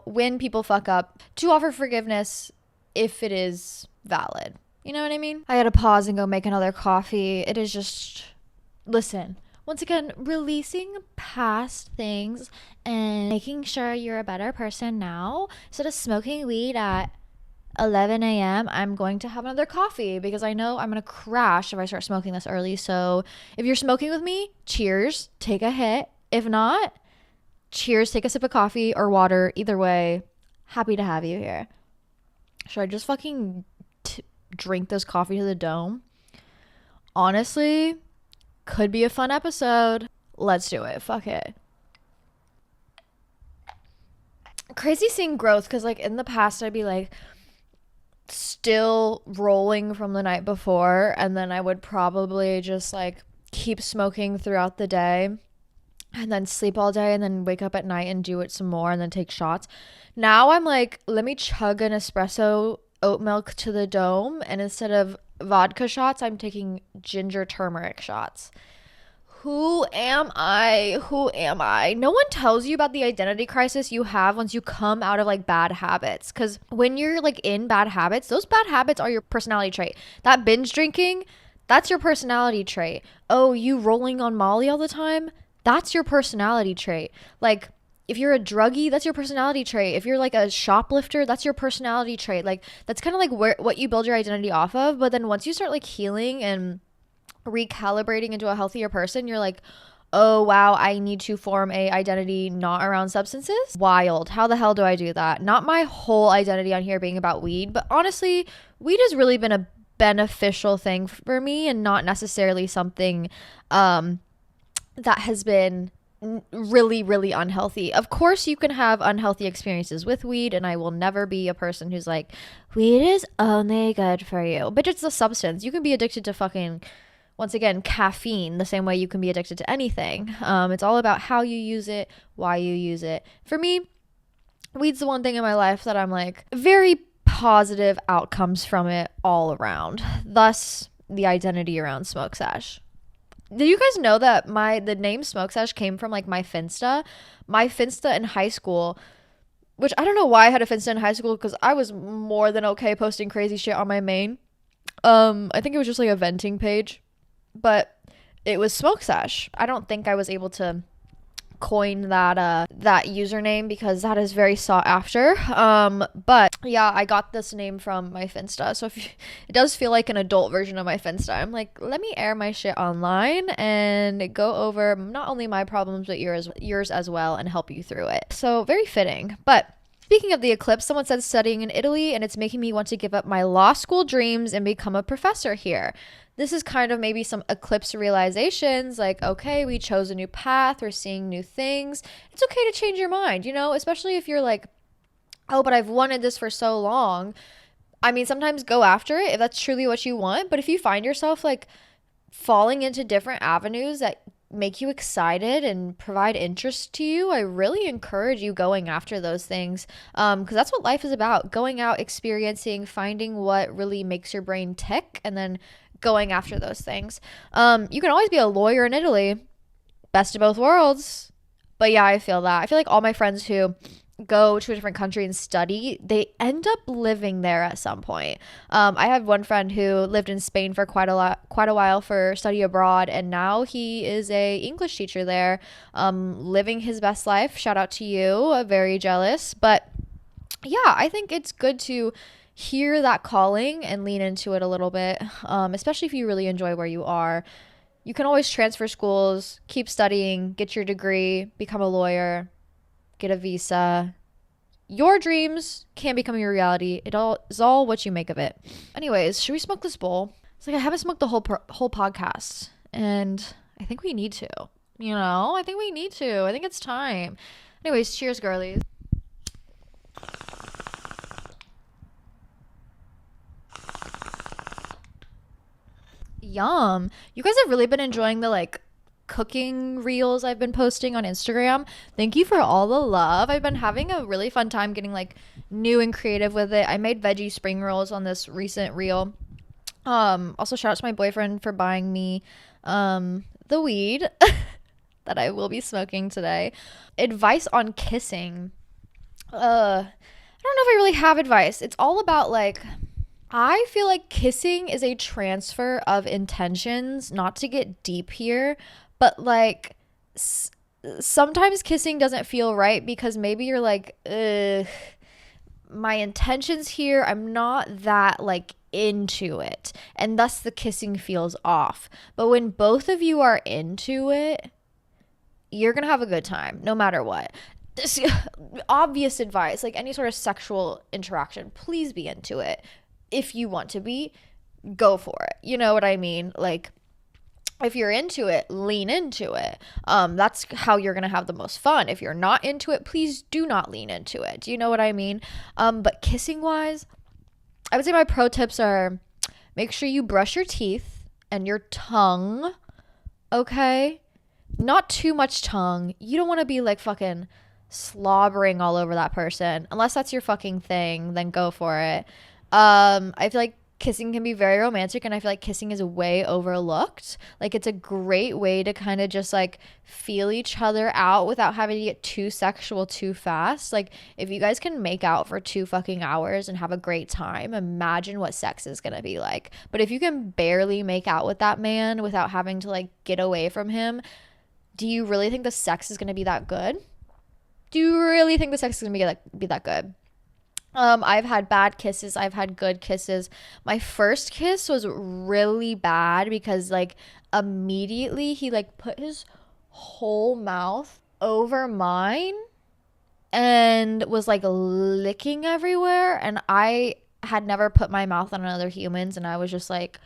when people fuck up, to offer forgiveness if it is valid. You know what I mean? I had to pause and go make another coffee. It is just, listen, once again, releasing past things and making sure you're a better person now. Instead of smoking weed at 11 a.m., I'm going to have another coffee because I know I'm going to crash if I start smoking this early. So if you're smoking with me, cheers, take a hit. If not, cheers, take a sip of coffee or water. Either way, happy to have you here. Should I just fucking drink this coffee to the dome? Honestly, could be a fun episode. Let's do it. Fuck it. Crazy seeing growth because like in the past I'd be like still rolling from the night before and then I would probably just like keep smoking throughout the day and then sleep all day and then wake up at night and do it some more and then take shots. Now I'm like, let me chug an espresso oat milk to the dome, and instead of vodka shots, I'm taking ginger turmeric shots. Who am I? No one tells you about the identity crisis you have once you come out of like bad habits. Because when you're like in bad habits, those bad habits are your personality trait. That binge drinking, that's your personality trait. Oh, you rolling on Molly all the time? That's your personality trait. Like, if you're a druggie, that's your personality trait. If you're like a shoplifter, that's your personality trait. Like, that's kind of like what you build your identity off of. But then once you start like healing and recalibrating into a healthier person, you're like, oh wow, I need to form a identity not around substances. Wild. How the hell do I do that? Not my whole identity on here being about weed, but honestly, weed has really been a beneficial thing for me and not necessarily something that has been really, really unhealthy. Of course, you can have unhealthy experiences with weed, and I will never be a person who's like, weed is only good for you. But it's a substance. You can be addicted to fucking, once again, caffeine the same way you can be addicted to anything. It's all about how you use it, why you use it. For me, weed's the one thing in my life that I'm like, very positive outcomes from it all around. Thus, the identity around Smoke Sesh. Did you guys know that the name Smoke Sesh came from like my Finsta? My Finsta in high school, which I don't know why I had a Finsta in high school because I was more than okay posting crazy shit on my main. I think it was just like a venting page, but it was Smoke Sesh. I don't think I was able to coin that username because that is very sought after. But yeah, I got this name from my Finsta. So it does feel like an adult version of my Finsta. I'm like, let me air my shit online and go over not only my problems but yours as well and help you through it. So very fitting. But speaking of the eclipse, someone said studying in Italy and it's making me want to give up my law school dreams and become a professor here. This is kind of maybe some eclipse realizations, like, okay, we chose a new path, we're seeing new things. It's okay to change your mind, especially if you're like, oh, but I've wanted this for so long. I mean, sometimes go after it if that's truly what you want. But if you find yourself like falling into different avenues that make you excited and provide interest to you, I really encourage you going after those things, because that's what life is about: going out, experiencing, finding what really makes your brain tick, and then going after those things. You can always be a lawyer in Italy, best of both worlds. But yeah, I feel that. I feel like all my friends who go to a different country and study, they end up living there at some point. I have one friend who lived in Spain for quite a while for study abroad, and now he is a English teacher there, living his best life. Shout out to you. Very jealous. But yeah, I think it's good to hear that calling and lean into it a little bit, especially if you really enjoy where you are. You can always transfer schools, keep studying, get your degree, become a lawyer, get a visa. Your dreams can become your reality. It all is all what you make of it. Anyways, should we smoke this bowl? It's like I haven't smoked the whole podcast, and I think we need to. I think we need to. I think it's time. Anyways, cheers, girlies. Yum. You guys have really been enjoying the like cooking reels I've been posting on Instagram. Thank you for all the love. I've been having a really fun time getting like new and creative with it. I made veggie spring rolls on this recent reel. Also shout out to my boyfriend for buying me the weed that I will be smoking today. Advice on kissing. I don't know if I really have advice. It's all about like, I feel like kissing is a transfer of intentions, not to get deep here, but like sometimes kissing doesn't feel right because maybe you're like, ugh, my intentions here, I'm not that like into it. And thus the kissing feels off. But when both of you are into it, you're going to have a good time no matter what. This obvious advice, like any sort of sexual interaction, please be into it. If you want to be, go for it. You know what I mean? Like, if you're into it, lean into it. That's how you're gonna have the most fun. If you're not into it, please do not lean into it. Do you know what I mean? But kissing wise, I would say my pro tips are: make sure you brush your teeth and your tongue. Okay, not too much tongue. You don't want to be like fucking slobbering all over that person. Unless that's your fucking thing, then go for it. I feel like kissing can be very romantic, and I feel like kissing is way overlooked. Like, it's a great way to kind of just like feel each other out without having to get too sexual too fast. Like, if you guys can make out for 2 fucking hours and have a great time, imagine what sex is gonna be like. But if you can barely make out with that man without having to like get away from him, do you really think the sex is gonna be that good? Do you really think the sex is gonna be that good? I've had bad kisses. I've had good kisses. My first kiss was really bad because like immediately he like put his whole mouth over mine and was like licking everywhere, and I had never put my mouth on another human's, and I was just like,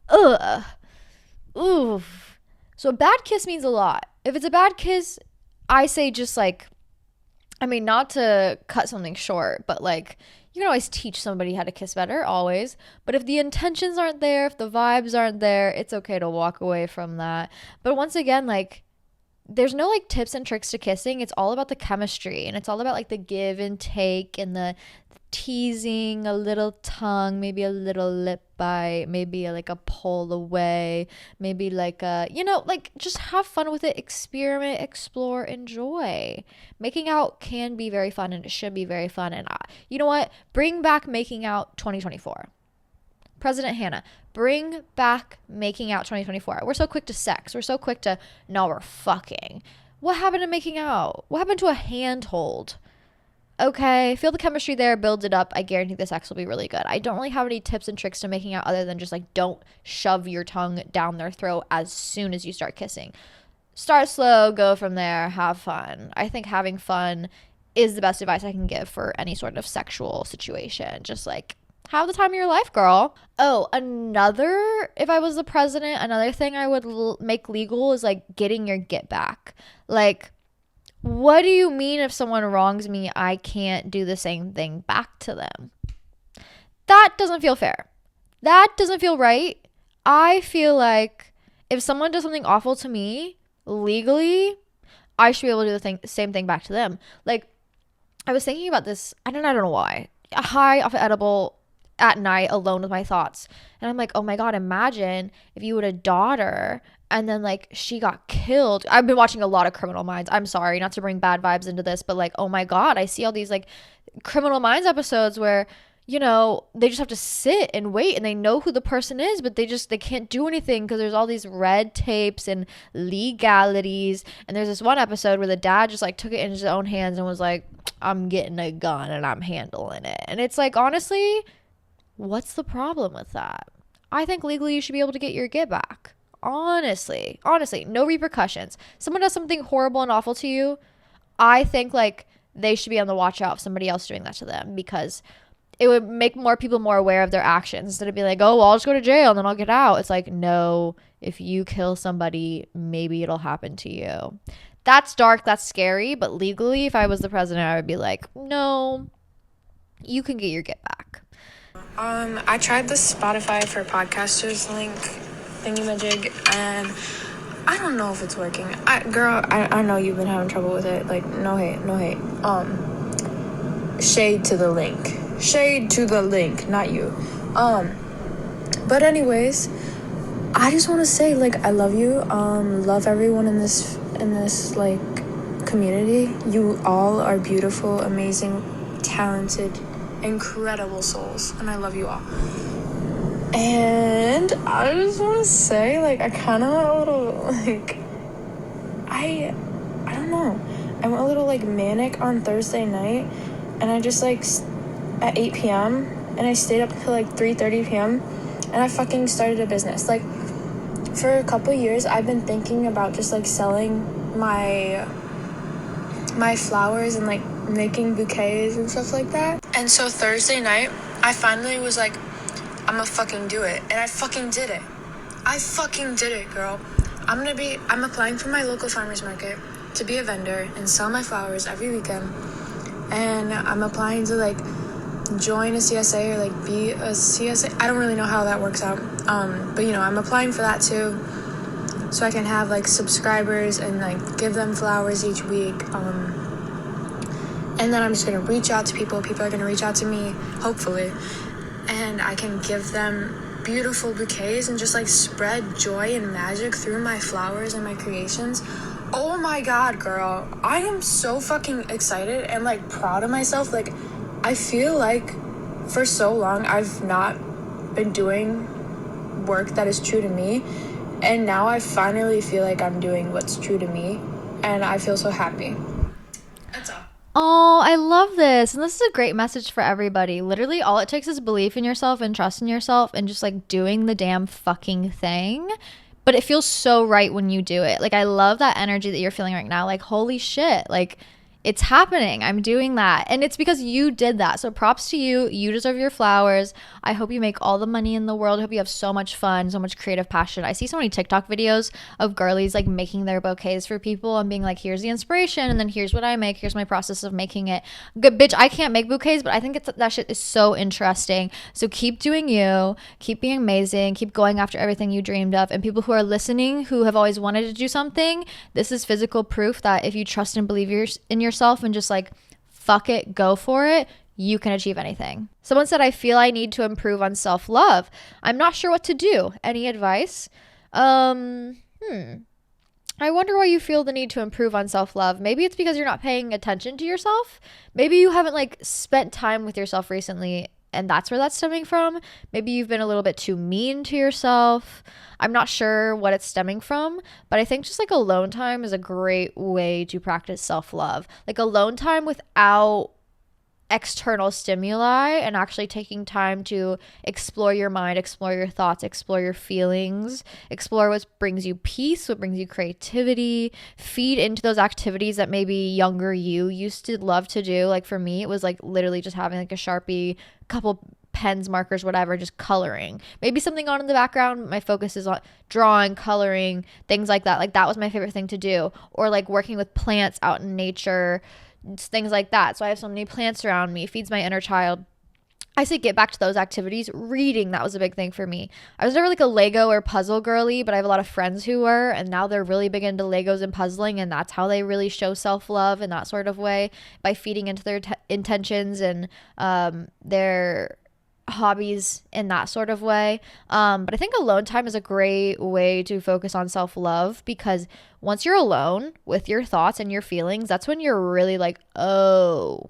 ugh, oof. So a bad kiss means a lot. If it's a bad kiss, I say just like, I mean, not to cut something short, but like, you can always teach somebody how to kiss better, always. But if the intentions aren't there, if the vibes aren't there, it's okay to walk away from that. But once again, like, there's no like tips and tricks to kissing. It's all about the chemistry, and it's all about like the give and take and the teasing, a little tongue, maybe a little lip bite, maybe like a pull away, maybe like a, like just have fun with it, experiment, explore, enjoy. Making out can be very fun, and it should be very fun. And you know what? Bring back making out 2024. President Hannah, bring back making out 2024. We're so quick to sex. We're so quick to, no, we're fucking. What happened to making out? What happened to a handhold? Okay, feel the chemistry there, build it up. I guarantee the sex will be really good. I don't really have any tips and tricks to making out other than just like, don't shove your tongue down their throat as soon as you start kissing. Start slow, go from there, have fun. I think having fun is the best advice I can give for any sort of sexual situation. Just like, have the time of your life, girl. Oh, if I was the president, another thing I would make legal is like getting your get back. Like, what do you mean if someone wrongs me, I can't do the same thing back to them? That doesn't feel fair. That doesn't feel right. I feel like if someone does something awful to me legally, I should be able to do the same thing back to them. Like, I was thinking about this. I don't know why. High off an edible at night, alone with my thoughts, and I'm like, oh my god, imagine if you had a daughter and then like she got killed. I've been watching a lot of Criminal Minds. I'm sorry not to bring bad vibes into this, but like, oh my god, I see all these like Criminal Minds episodes where, you know, they just have to sit and wait, and they know who the person is, but they can't do anything because there's all these red tapes and legalities. And there's this one episode where the dad just like took it in his own hands and was like, I'm getting a gun and I'm handling it. And it's like, honestly, what's the problem with that? I think legally you should be able to get your get back. Honestly, no repercussions. Someone does something horrible and awful to you, I think like they should be on the watch out of somebody else doing that to them, because it would make more people more aware of their actions instead of being like, oh, well, I'll just go to jail and then I'll get out. It's like, no, if you kill somebody, maybe it'll happen to you. That's dark, that's scary, but legally, if I was the president, I would be like, no, you can get your get back. I tried the Spotify for podcasters link thingy-majig, and I don't know if it's working. I know you've been having trouble with it. Like, no hate. Shade to the link, not you. But anyways, I just want to say, like, I love you. Love everyone in this like community. You all are beautiful, amazing, talented, incredible souls, and I love you all. And I just want to say, like, I kind of a little, like, I don't know. I went a little, like, manic on Thursday night, and I just, like, at 8 p.m., and I stayed up until, like, 3:30 p.m., and I fucking started a business. Like, for a couple years, I've been thinking about just, like, selling my flowers and, like, making bouquets and stuff like that. And so Thursday night, I finally was like, I'ma fucking do it. And I fucking did it. Girl. I'm applying for my local farmers market to be a vendor and sell my flowers every weekend. And I'm applying to, like, join a CSA or, like, be a CSA. I don't really know how that works out. But, you know, I'm applying for that too, so I can have, like, subscribers and, like, give them flowers each week. And then I'm just going to reach out to people. People are going to reach out to me, hopefully. And I can give them beautiful bouquets and just, like, spread joy and magic through my flowers and my creations. Oh my god, girl. I am so fucking excited and, like, proud of myself. Like, I feel like for so long I've not been doing work that is true to me. And now I finally feel like I'm doing what's true to me. And I feel so happy. That's all. Oh, I love this. And this is a great message for everybody. Literally, all it takes is belief in yourself and trust in yourself and just like doing the damn fucking thing. But it feels so right when you do it. Like, I love that energy that you're feeling right now. Like, holy shit. Like, it's happening. I'm doing that. And it's because you did that. So props to you. You deserve your flowers. I hope you make all the money in the world. I hope you have so much fun, so much creative passion. I see so many TikTok videos of girlies like making their bouquets for people and being like, here's the inspiration, and then here's what I make. Here's my process of making it. Good bitch, I can't make bouquets, but I think that shit is so interesting. So keep doing you. Keep being amazing. Keep going after everything you dreamed of. And people who are listening who have always wanted to do something, this is physical proof that if you trust and believe in yourself and just like fuck it, go for it, you can achieve anything. Someone said, I feel I need to improve on self-love. I'm not sure what to do. Any advice? I wonder why you feel the need to improve on self-love. Maybe it's because you're not paying attention to yourself. Maybe you haven't like spent time with yourself recently, and that's where that's stemming from. Maybe you've been a little bit too mean to yourself. I'm not sure what it's stemming from, but I think just like alone time is a great way to practice self-love. Like alone time without external stimuli and actually taking time to explore your mind, explore your thoughts, explore your feelings, explore what brings you peace, what brings you creativity, feed into those activities that maybe younger you used to love to do. Like for me, it was like literally just having like a Sharpie, couple pens, markers, whatever, just coloring. Maybe something on in the background. My focus is on drawing, coloring, things like that. Like that was my favorite thing to do. Or like working with plants out in nature, things like that. So I have so many plants around me. It feeds my inner child. I say get back to those activities. Reading, that was a big thing for me. I was never like a Lego or puzzle girly, but I have a lot of friends who were, and now they're really big into Legos and puzzling, and that's how they really show self-love in that sort of way, by feeding into their intentions and their hobbies in that sort of way. But I think alone time is a great way to focus on self-love, because once you're alone with your thoughts and your feelings, that's when you're really like, oh,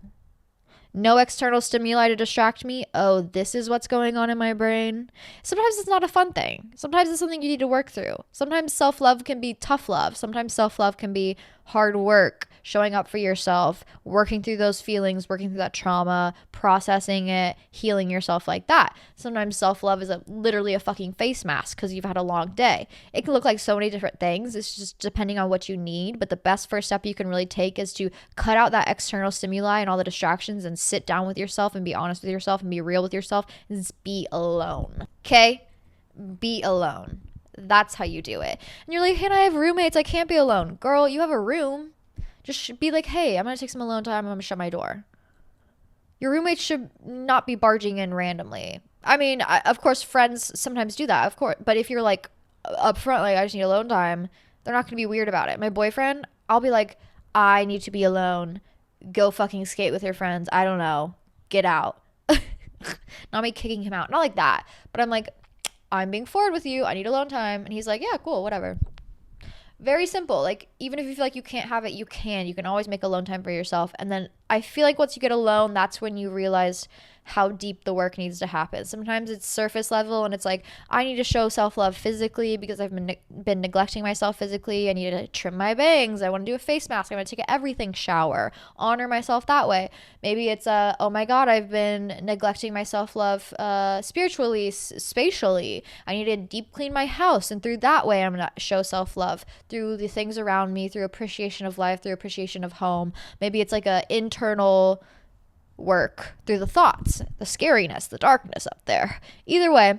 no external stimuli to distract me. Oh, this is what's going on in my brain. Sometimes it's not a fun thing. Sometimes it's something you need to work through. Sometimes self-love can be tough love. Sometimes self-love can be hard work, showing up for yourself, working through those feelings, working through that trauma, processing it, healing yourself like that. Sometimes self-love is literally a fucking face mask because you've had a long day. It can look like so many different things. It's just depending on what you need. But the best first step you can really take is to cut out that external stimuli and all the distractions and sit down with yourself and be honest with yourself and be real with yourself and just be alone. Okay? Be alone. That's how you do it. And you're like, hey, I have roommates. I can't be alone. Girl, you have a room. Just be like, hey, I'm going to take some alone time. I'm going to shut my door. Your roommates should not be barging in randomly. I mean, of course, friends sometimes do that, of course. But if you're like upfront, like, I just need alone time, they're not going to be weird about it. My boyfriend, I'll be like, I need to be alone. Go fucking skate with your friends. I don't know. Get out. Not me kicking him out. Not like that. But I'm like, I'm being forward with you. I need alone time. And he's like, yeah, cool, whatever. Very simple. Like, even if you feel like you can't have it, you can. You can always make alone time for yourself. And then I feel like once you get alone, that's when you realize how deep the work needs to happen. Sometimes it's surface level and it's like, I need to show self-love physically because I've been neglecting myself physically. I need to trim my bangs. I want to do a face mask. I want to take an everything shower, honor myself that way. Maybe it's oh my God, I've been neglecting my self-love spiritually, spatially. I need to deep clean my house. And through that way, I'm going to show self-love through the things around me, through appreciation of life, through appreciation of home. Maybe it's like a internal work through the thoughts, the scariness, the darkness up there. Either way,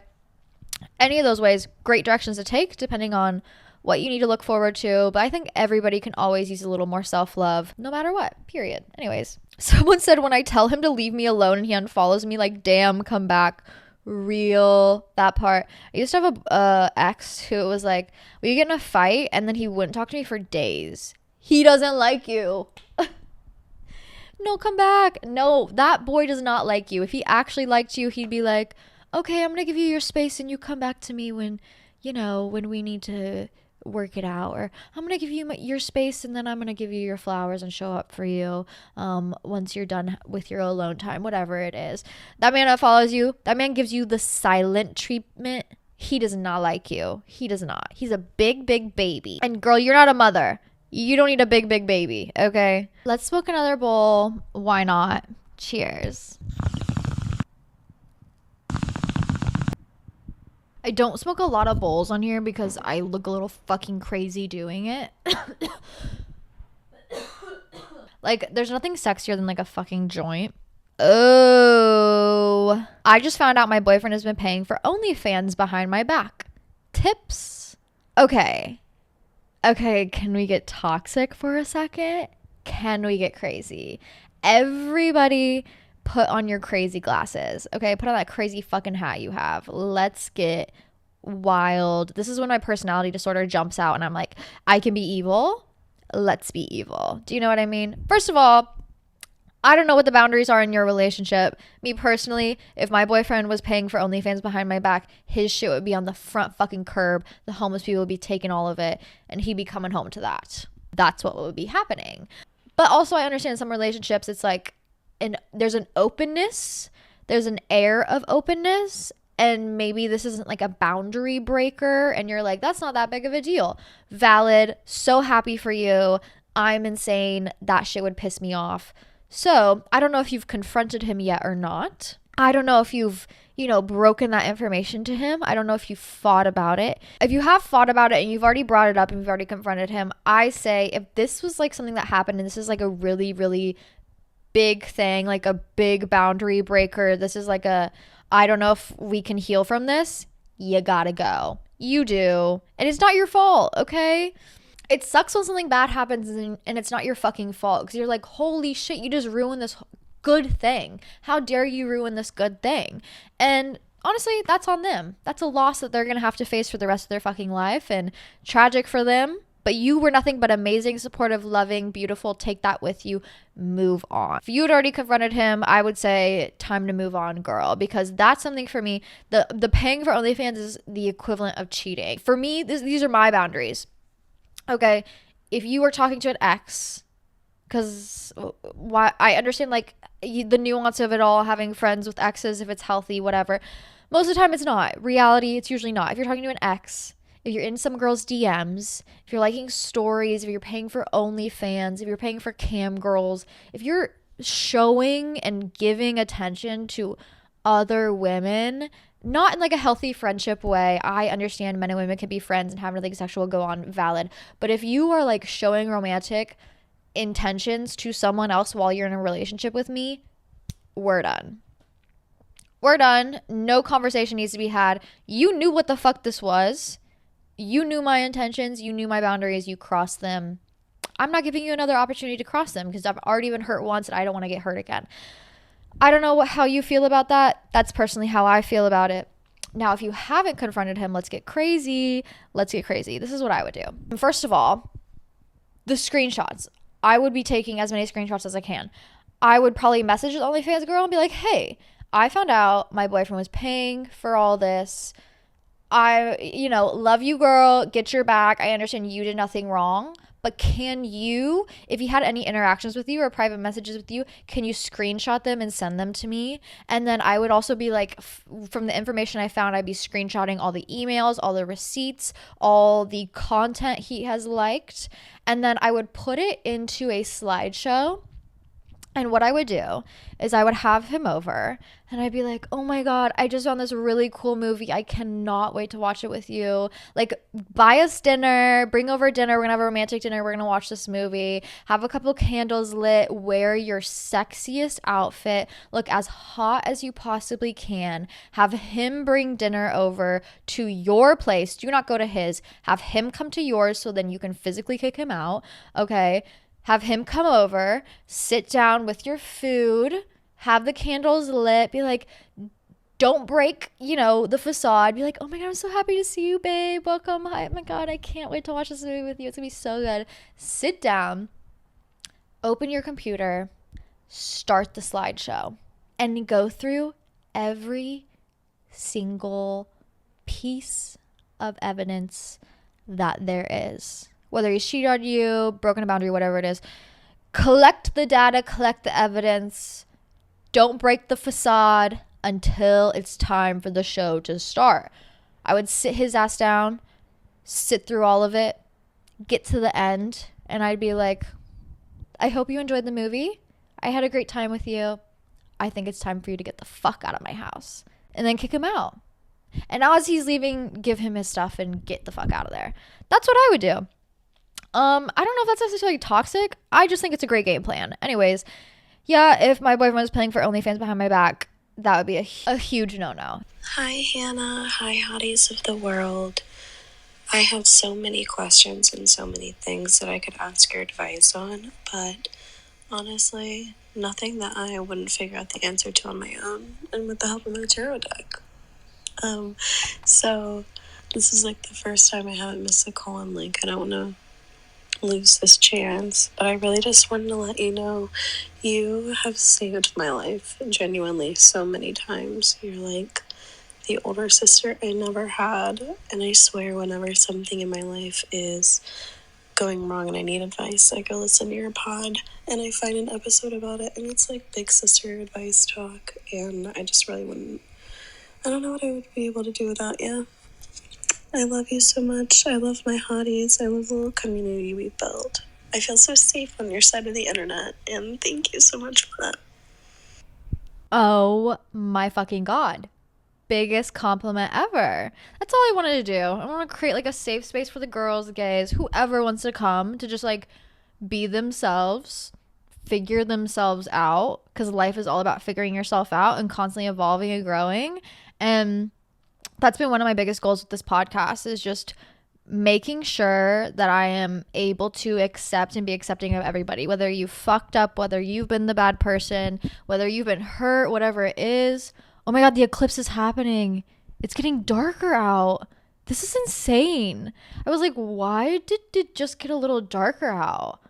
any of those ways, great directions to take depending on what you need to look forward to. But I think everybody can always use a little more self-love no matter what, period. Anyways, someone said when I tell him to leave me alone and he unfollows me, like, damn, come back. Real, that part. I used to have a ex who was like, we get in a fight and then he wouldn't talk to me for days. He doesn't like you. No, come back. No, that boy does not like you. If he actually liked you, he'd be like, okay, I'm going to give you your space and you come back to me when, when we need to work it out. Or I'm going to give you your space and then I'm going to give you your flowers and show up for you once you're done with your alone time, whatever it is. That man that follows you, that man gives you the silent treatment. He does not like you. He does not. He's a big, big baby. And girl, you're not a mother. You don't need a big, big baby, okay? Let's smoke another bowl. Why not? Cheers. I don't smoke a lot of bowls on here because I look a little fucking crazy doing it. Like, there's nothing sexier than like a fucking joint. Oh. I just found out my boyfriend has been paying for OnlyFans behind my back. Tips? Okay, can we get toxic for a second? Can we get crazy? Everybody put on your crazy glasses, okay? Put on that crazy fucking hat you have. Let's get wild. This is when my personality disorder jumps out and I'm like, I can be evil. Let's be evil. Do you know what I mean? First of all, I don't know what the boundaries are in your relationship. Me personally, if my boyfriend was paying for OnlyFans behind my back, his shit would be on the front fucking curb. The homeless people would be taking all of it and he'd be coming home to that. That's what would be happening. But also I understand some relationships, it's like, there's an openness, there's an air of openness, and maybe this isn't like a boundary breaker and you're like, that's not that big of a deal. Valid. So happy for you. I'm insane. That shit would piss me off. So I don't know if you've confronted him yet or not. I don't know if you've, broken that information to him. I don't know if you've fought about it. If you have fought about it and you've already brought it up and you've already confronted him, I say if this was like something that happened and this is like a really, really big thing, like a big boundary breaker, this is like I don't know if we can heal from this, you gotta go. You do. And it's not your fault, okay? It sucks when something bad happens and it's not your fucking fault because you're like, holy shit, you just ruined this good thing. How dare you ruin this good thing? And honestly, that's on them. That's a loss that they're going to have to face for the rest of their fucking life, and tragic for them. But you were nothing but amazing, supportive, loving, beautiful. Take that with you. Move on. If you had already confronted him, I would say time to move on, girl, because that's something for me. The paying for OnlyFans is the equivalent of cheating. For me, these are my boundaries. Okay, if you were talking to an ex, because why, I understand like the nuance of it all, having friends with exes, if it's healthy, whatever. Most of the time, it's not. Reality, it's usually not. If you're talking to an ex, if you're in some girl's DMs, if you're liking stories, if you're paying for OnlyFans, if you're paying for cam girls, if you're showing and giving attention to other women, not in like a healthy friendship way. I understand men and women can be friends and have nothing sexual go on, valid. But if you are like showing romantic intentions to someone else while you're in a relationship with me, we're done. We're done. No conversation needs to be had. You knew what the fuck this was. You knew my intentions. You knew my boundaries. You crossed them. I'm not giving you another opportunity to cross them because I've already been hurt once and I don't want to get hurt again. I don't know how you feel about that. That's personally how I feel about it. Now, if you haven't confronted him, let's get crazy. Let's get crazy. This is what I would do. First of all, the screenshots. I would be taking as many screenshots as I can. I would probably message the OnlyFans girl and be like, hey, I found out my boyfriend was paying for all this. Love you, girl. Get your back. I understand you did nothing wrong. But can you, if he had any interactions with you or private messages with you, can you screenshot them and send them to me? And then I would also be like, from the information I found, I'd be screenshotting all the emails, all the receipts, all the content he has liked. And then I would put it into a slideshow. And what I would do is I would have him over and I'd be like, oh my God, I just found this really cool movie. I cannot wait to watch it with you. Like, buy us dinner, bring over dinner. We're going to have a romantic dinner. We're going to watch this movie, have a couple candles lit, wear your sexiest outfit, look as hot as you possibly can. Have him bring dinner over to your place. Do not go to his. Have him come to yours so then you can physically kick him out. Okay. Have him come over, sit down with your food, have the candles lit, be like, don't break, the facade. Be like, oh my God, I'm so happy to see you, babe. Welcome. Hi, oh my God, I can't wait to watch this movie with you. It's going to be so good. Sit down, open your computer, start the slideshow, and go through every single piece of evidence that there is. Whether he's cheated on you, broken a boundary, whatever it is. Collect the data, collect the evidence. Don't break the facade until it's time for the show to start. I would sit his ass down, sit through all of it, get to the end, and I'd be like, I hope you enjoyed the movie. I had a great time with you. I think it's time for you to get the fuck out of my house. And then kick him out. And as he's leaving, give him his stuff and get the fuck out of there. That's what I would do. I don't know if that's necessarily toxic. I just think it's a great game plan. Anyways, yeah, if my boyfriend was paying for OnlyFans behind my back, that would be a huge no-no. Hi, Hannah. Hi, hotties of the world. I have so many questions and so many things that I could ask your advice on, but honestly, nothing that I wouldn't figure out the answer to on my own and with the help of my tarot deck. So this is like the first time I haven't missed a call. I'm like, I don't want to lose this chance, but I really just wanted to let you know you have saved my life genuinely so many times. You're like the older sister I never had, and I swear whenever something in my life is going wrong and I need advice, I go listen to your pod and I find an episode about it, and it's like big sister advice talk, and I just really wouldn't, I don't know what I would be able to do without you. I love you so much. I love my hotties. I love the little community we built. I feel so safe on your side of the internet, and thank you so much for that. Oh my fucking God. Biggest compliment ever. That's all I wanted to do. I want to create like a safe space for the girls, the gays, whoever wants to come to just like be themselves, figure themselves out, because life is all about figuring yourself out and constantly evolving and growing. And that's been one of my biggest goals with this podcast, is just making sure that I am able to accept and be accepting of everybody, whether you fucked up, whether you've been the bad person, whether you've been hurt, whatever it is. Oh my God, the eclipse is happening. It's getting darker out. This is insane. I was like, why did it just get a little darker out?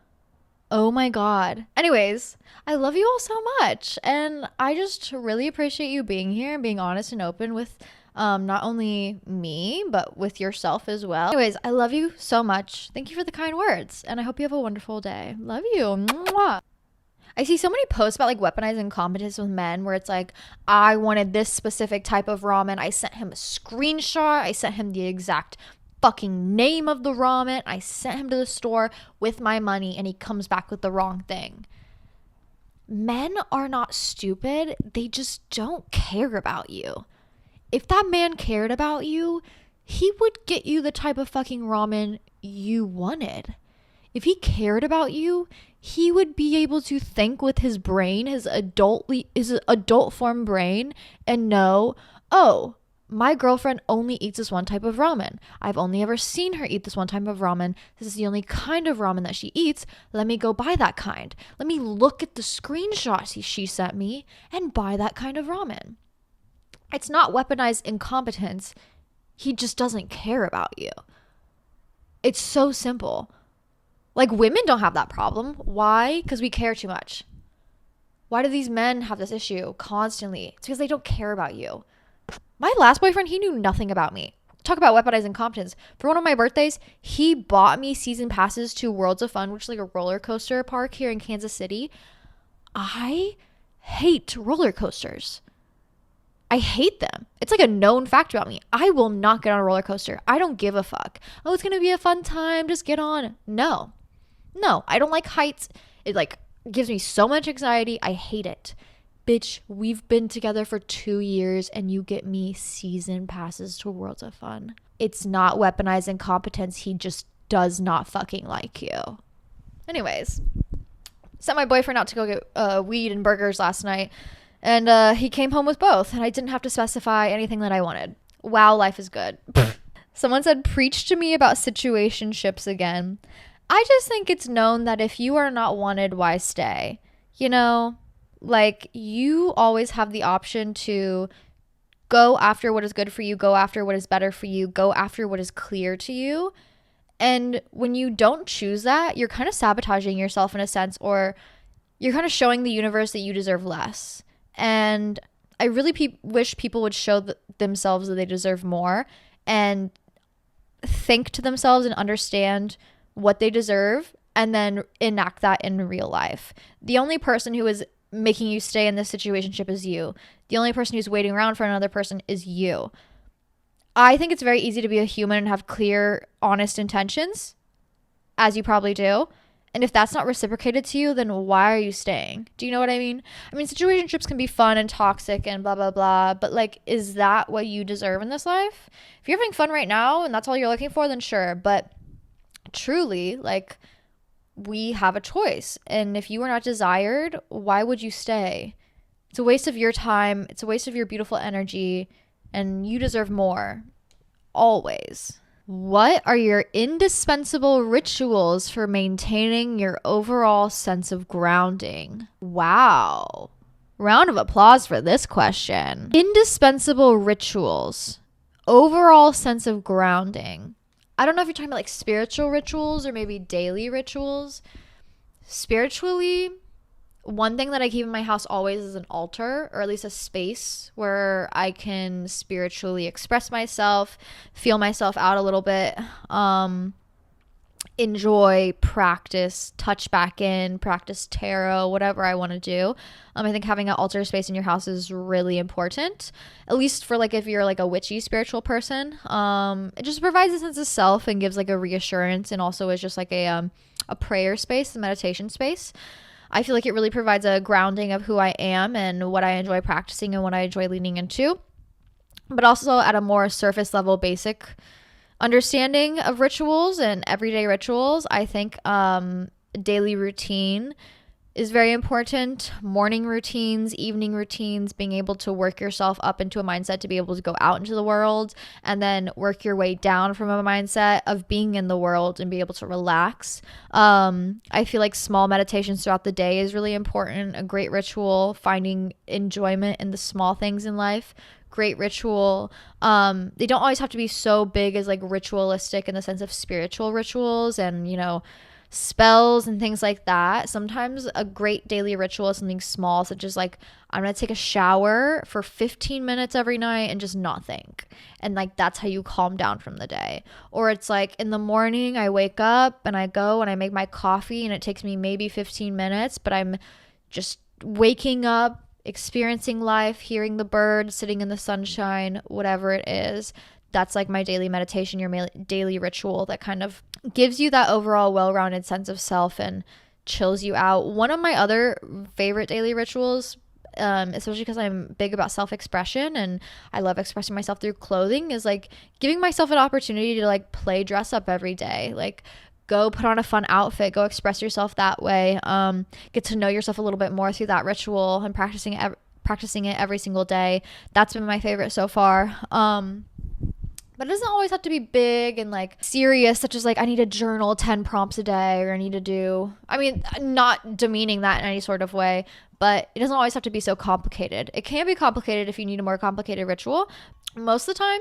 Oh my God. Anyways, I love you all so much. And I just really appreciate you being here and being honest and open with not only me, but with yourself as well. Anyways, I love you so much. Thank you for the kind words. And I hope you have a wonderful day. Love you. Mwah. I see so many posts about like weaponizing competence with men where it's like, I wanted this specific type of ramen. I sent him a screenshot. I sent him the exact fucking name of the ramen. I sent him to the store with my money and he comes back with the wrong thing. Men are not stupid. They just don't care about you. If that man cared about you, he would get you the type of fucking ramen you wanted. If he cared about you, he would be able to think with his brain, his adult form brain, and know, oh, my girlfriend only eats this one type of ramen. I've only ever seen her eat this one type of ramen. This is the only kind of ramen that she eats. Let me go buy that kind. Let me look at the screenshots she sent me and buy that kind of ramen. It's not weaponized incompetence. He just doesn't care about you. It's so simple. Like, women don't have that problem. Why? Because we care too much. Why do these men have this issue constantly? It's because they don't care about you. My last boyfriend, he knew nothing about me. Talk about weaponized incompetence. For one of my birthdays, he bought me season passes to Worlds of Fun, which is like a roller coaster park here in Kansas City. I hate roller coasters. I hate them. It's like a known fact about me. I will not get on a roller coaster. I don't give a fuck. Oh, it's going to be a fun time. Just get on. No, I don't like heights. It like gives me so much anxiety. I hate it. Bitch, we've been together for 2 years and you get me season passes to Worlds of Fun. It's not weaponized incompetence. He just does not fucking like you. Anyways, sent my boyfriend out to go get weed and burgers last night. And he came home with both, and I didn't have to specify anything that I wanted. Wow, life is good. Someone said, preach to me about situationships again. I just think it's known that if you are not wanted, why stay? You know, like, you always have the option to go after what is good for you, go after what is better for you, go after what is clear to you. And when you don't choose that, you're kind of sabotaging yourself in a sense, or you're kind of showing the universe that you deserve less. And I really wish people would show themselves that they deserve more and think to themselves and understand what they deserve and then enact that in real life. The only person who is making you stay in this situationship is you. The only person who's waiting around for another person is you. I think it's very easy to be a human and have clear, honest intentions, as you probably do. And if that's not reciprocated to you, then why are you staying? Do you know what I mean? I mean, situationships can be fun and toxic and blah, blah, blah. But like, is that what you deserve in this life? If you're having fun right now and that's all you're looking for, then sure. But truly, like, we have a choice. And if you are not desired, why would you stay? It's a waste of your time. It's a waste of your beautiful energy. And you deserve more. Always. What are your indispensable rituals for maintaining your overall sense of grounding? Wow. Round of applause for this question. Indispensable rituals. Overall sense of grounding. I don't know if you're talking about like spiritual rituals or maybe daily rituals. Spiritually, one thing that I keep in my house always is an altar, or at least a space where I can spiritually express myself, feel myself out a little bit, enjoy, practice, touch back in, practice tarot, whatever I want to do. I think having an altar space in your house is really important, at least for like if you're like a witchy spiritual person. It just provides a sense of self and gives like a reassurance, and also is just like a prayer space, a meditation space. I feel like it really provides a grounding of who I am and what I enjoy practicing and what I enjoy leaning into. But also at a more surface level, basic understanding of rituals and everyday rituals, I think daily routine is very important. Morning routines, evening routines, being able to work yourself up into a mindset to be able to go out into the world, and then work your way down from a mindset of being in the world and be able to relax. I feel like small meditations throughout the day is really important. A great ritual, finding enjoyment in the small things in life. Great ritual. They don't always have to be so big as like ritualistic in the sense of spiritual rituals and, spells and things like that. Sometimes a great daily ritual is something small, such as like, I'm gonna take a shower for 15 minutes every night and just not think. And like, that's how you calm down from the day. Or it's like in the morning, I wake up and I go and I make my coffee and it takes me maybe 15 minutes, but I'm just waking up, experiencing life, hearing the birds, sitting in the sunshine, whatever it is. That's like my daily meditation, your daily ritual that kind of gives you that overall well-rounded sense of self and chills you out. One of my other favorite daily rituals, especially because I'm big about self-expression and I love expressing myself through clothing, is like giving myself an opportunity to like play dress up every day. Like go put on a fun outfit, go express yourself that way. Get to know yourself a little bit more through that ritual and practicing it every single day. That's been my favorite so far. But it doesn't always have to be big and like serious, such as like I need to journal 10 prompts a day, or I need to do, I mean, not demeaning that in any sort of way, but it doesn't always have to be so complicated. It can be complicated if you need a more complicated ritual. Most of the time,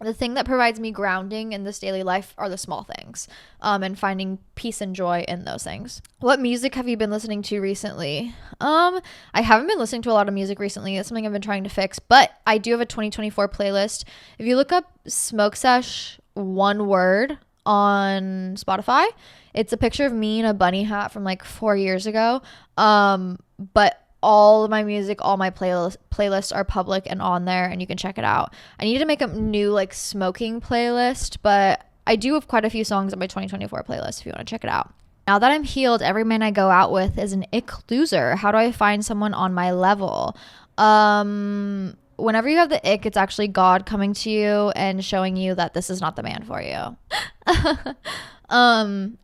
the thing that provides me grounding in this daily life are the small things, and finding peace and joy in those things. What music have you been listening to recently? I haven't been listening to a lot of music recently. It's something I've been trying to fix, but I do have a 2024 playlist. If you look up Smoke Sesh, one word, on Spotify, it's a picture of me in a bunny hat from like 4 years ago. But all of my music, all my playlists are public and on there, and you can check it out. I need to make a new like smoking playlist, but I do have quite a few songs on my 2024 playlist if you want to check it out. Now that I'm healed, every man I go out with is an ick loser. How do I find someone on my level? Whenever you have the ick, it's actually God coming to you and showing you that this is not the man for you.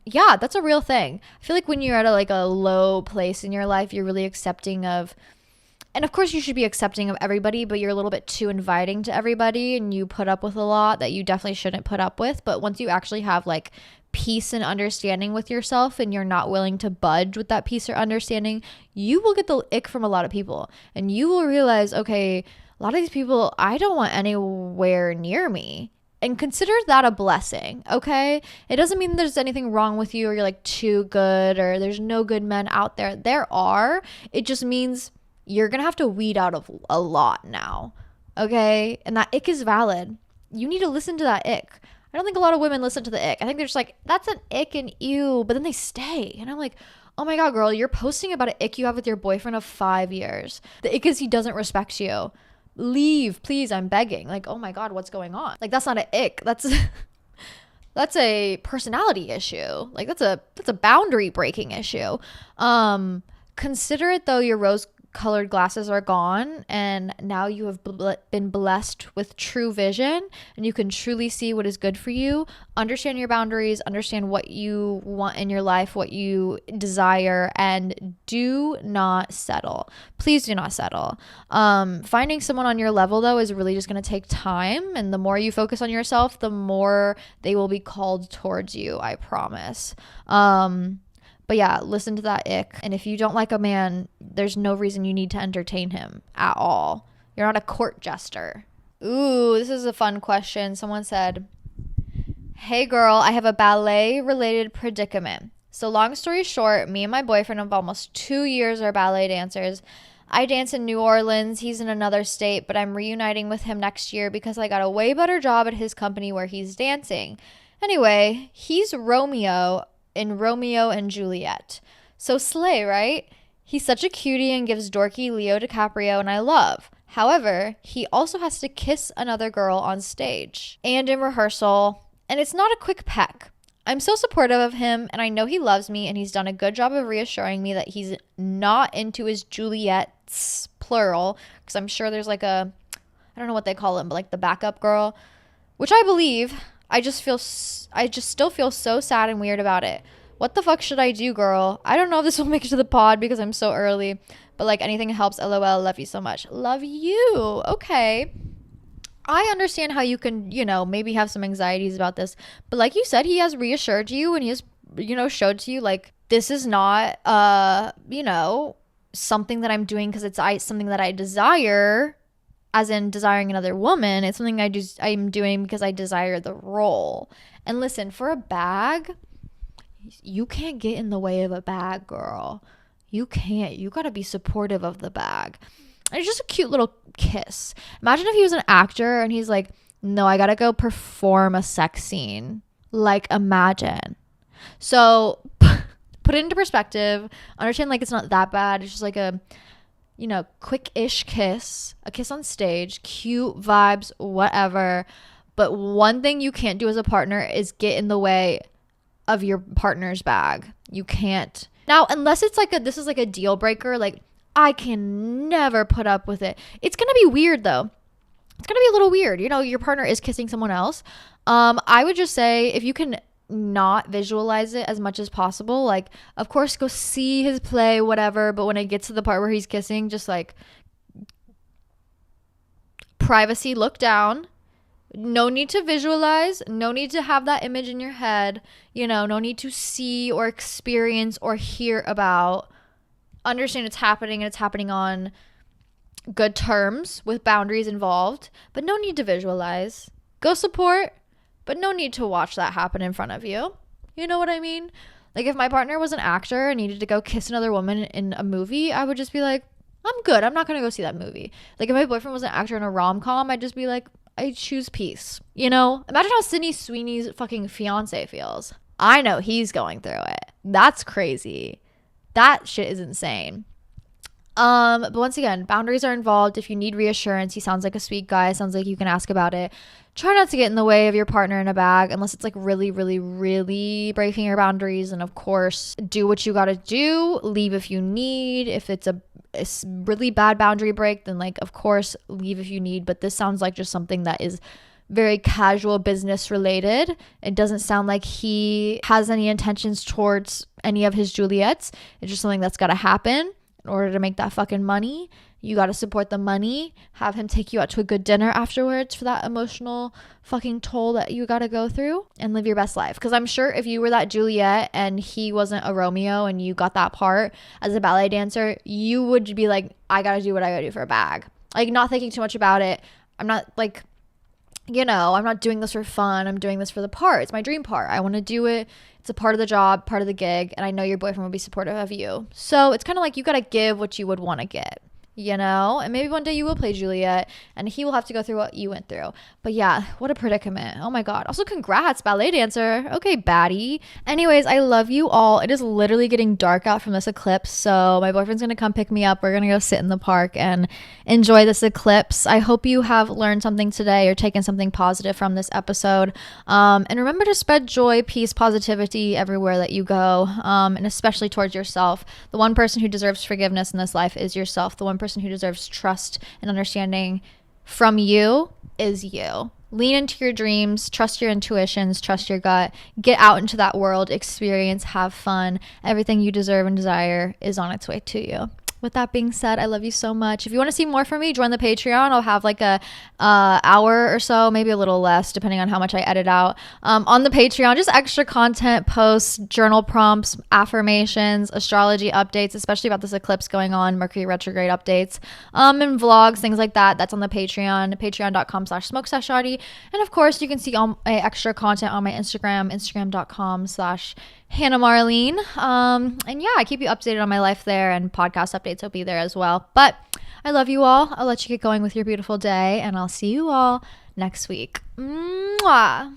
Yeah, that's a real thing. I feel like when you're at a low place in your life, you're really accepting of, and of course you should be accepting of everybody, but you're a little bit too inviting to everybody and you put up with a lot that you definitely shouldn't put up with. But once you actually have like peace and understanding with yourself and you're not willing to budge with that peace or understanding, you will get the ick from a lot of people and you will realize, okay, a lot of these people I don't want anywhere near me. And consider that a blessing, okay? It doesn't mean there's anything wrong with you or you're like too good or there's no good men out there. There are. It just means you're going to have to weed out of a lot now, okay? And that ick is valid. You need to listen to that ick. I don't think a lot of women listen to the ick. I think they're just like, that's an ick and ew, but then they stay. And I'm like, oh my God, girl, you're posting about an ick you have with your boyfriend of 5 years. The ick is he doesn't respect you. Leave, please, I'm begging. Like, oh my God, what's going on? Like, that's not an ick. That's a personality issue. Like, that's a boundary breaking issue. Consider it though, your rose colored glasses are gone and now you have been blessed with true vision and you can truly see what is good for you. Understand your boundaries, understand what you want in your life, what you desire, and do not settle. Please do not settle. Finding someone on your level though is really just going to take time, and the more you focus on yourself, the more they will be called towards you, I promise. But yeah, listen to that ick. And if you don't like a man, there's no reason you need to entertain him at all. You're not a court jester. Ooh, this is a fun question. Someone said, hey girl, I have a ballet related predicament. So long story short, me and my boyfriend of almost 2 years are ballet dancers. I dance in New Orleans. He's in another state, but I'm reuniting with him next year because I got a way better job at his company where he's dancing. Anyway, he's Romeo in Romeo and Juliet. So slay, right? He's such a cutie and gives dorky Leo DiCaprio, and I love. However, he also has to kiss another girl on stage and in rehearsal, and it's not a quick peck. I'm so supportive of him, and I know he loves me, and he's done a good job of reassuring me that he's not into his Juliets, plural, because I'm sure there's like a, I don't know what they call him, but like the backup girl, which I believe. I just still feel so sad and weird about it. what the fuck should I do, girl? I don't know if this will make it to the pod because I'm so early, but like anything helps. LOL. Love you so much. Love you. Okay. I understand how you can, maybe have some anxieties about this, but like you said, he has reassured you and he has, showed to you like this is not, something that I'm doing because it's something that I desire, as in desiring another woman. It's something I'm doing because I desire the role. And listen, for a bag, you can't get in the way of a bag, girl. You can't. You gotta be supportive of the bag. And it's just a cute little kiss. Imagine if he was an actor and he's like, no, I gotta go perform a sex scene. Like, imagine. So put it into perspective. Understand like it's not that bad. It's just like a, quick-ish kiss. A kiss on stage. Cute vibes, whatever. But one thing you can't do as a partner is get in the way of your partner's bag. You can't. Now, unless it's like this is like a deal breaker, like I can never put up with it. It's going to be weird though. It's going to be a little weird. Your partner is kissing someone else. I would just say if you can not visualize it as much as possible, like of course go see his play, whatever. But when it gets to the part where he's kissing, just like privacy, look down. No need to visualize, no need to have that image in your head, no need to see or experience or hear about. Understand it's happening and it's happening on good terms with boundaries involved, but no need to visualize. Go support, but no need to watch that happen in front of you. You know what I mean? Like if my partner was an actor and needed to go kiss another woman in a movie, I would just be like, I'm good. I'm not going to go see that movie. Like if my boyfriend was an actor in a rom-com, I'd just be like, I choose peace. Imagine how Sydney Sweeney's fucking fiance feels. I know he's going through it. That's crazy. That shit is insane. But once again, boundaries are involved. If you need reassurance, he sounds like a sweet guy. Sounds like you can ask about it. Try not to get in the way of your partner in a bag unless it's like really, really, really breaking your boundaries. And of course, do what you gotta do. Leave if you need. If it's a really bad boundary break, then like of course leave if you need. But this sounds like just something that is very casual business related. It doesn't sound like he has any intentions towards any of his Juliets. It's just something that's got to happen in order to make that fucking money. You got to support the money. Have him take you out to a good dinner afterwards for that emotional fucking toll that you got to go through, and live your best life. Because I'm sure if you were that Juliet and he wasn't a Romeo and you got that part as a ballet dancer, you would be like, I got to do what I got to do for a bag. Like not thinking too much about it. I'm not like, I'm not doing this for fun. I'm doing this for the part. It's my dream part. I want to do it. It's a part of the job, part of the gig. And I know your boyfriend will be supportive of you. So it's kind of like you got to give what you would want to get. And maybe one day you will play Juliet and he will have to go through what you went through. But yeah, what a predicament. Oh my God. Also, congrats, ballet dancer. Okay, baddie. Anyways, I love you all. It is literally getting dark out from this eclipse. So my boyfriend's going to come pick me up. We're going to go sit in the park and enjoy this eclipse. I hope you have learned something today or taken something positive from this episode. And remember to spread joy, peace, positivity everywhere that you go. And especially towards yourself. The one person who deserves forgiveness in this life is yourself. The one person who deserves trust and understanding from you is you. Lean into your dreams, trust your intuitions, trust your gut, get out into that world, experience, have fun. Everything you deserve and desire is on its way to you. With that being said, I love you so much. If you want to see more from me, join the Patreon. I'll have like a hour or so, maybe a little less, depending on how much I edit out. On the Patreon, just extra content, posts, journal prompts, affirmations, astrology updates, especially about this eclipse going on, Mercury retrograde updates, and vlogs, things like that. That's on the Patreon, patreon.com/smokesesshawty. And of course, you can see all my extra content on my Instagram, instagram.com/Hannah Marlene. And yeah, I keep you updated on my life there, and podcast updates will be there as well. But I love you all. I'll let you get going with your beautiful day, and I'll see you all next week. Mwah.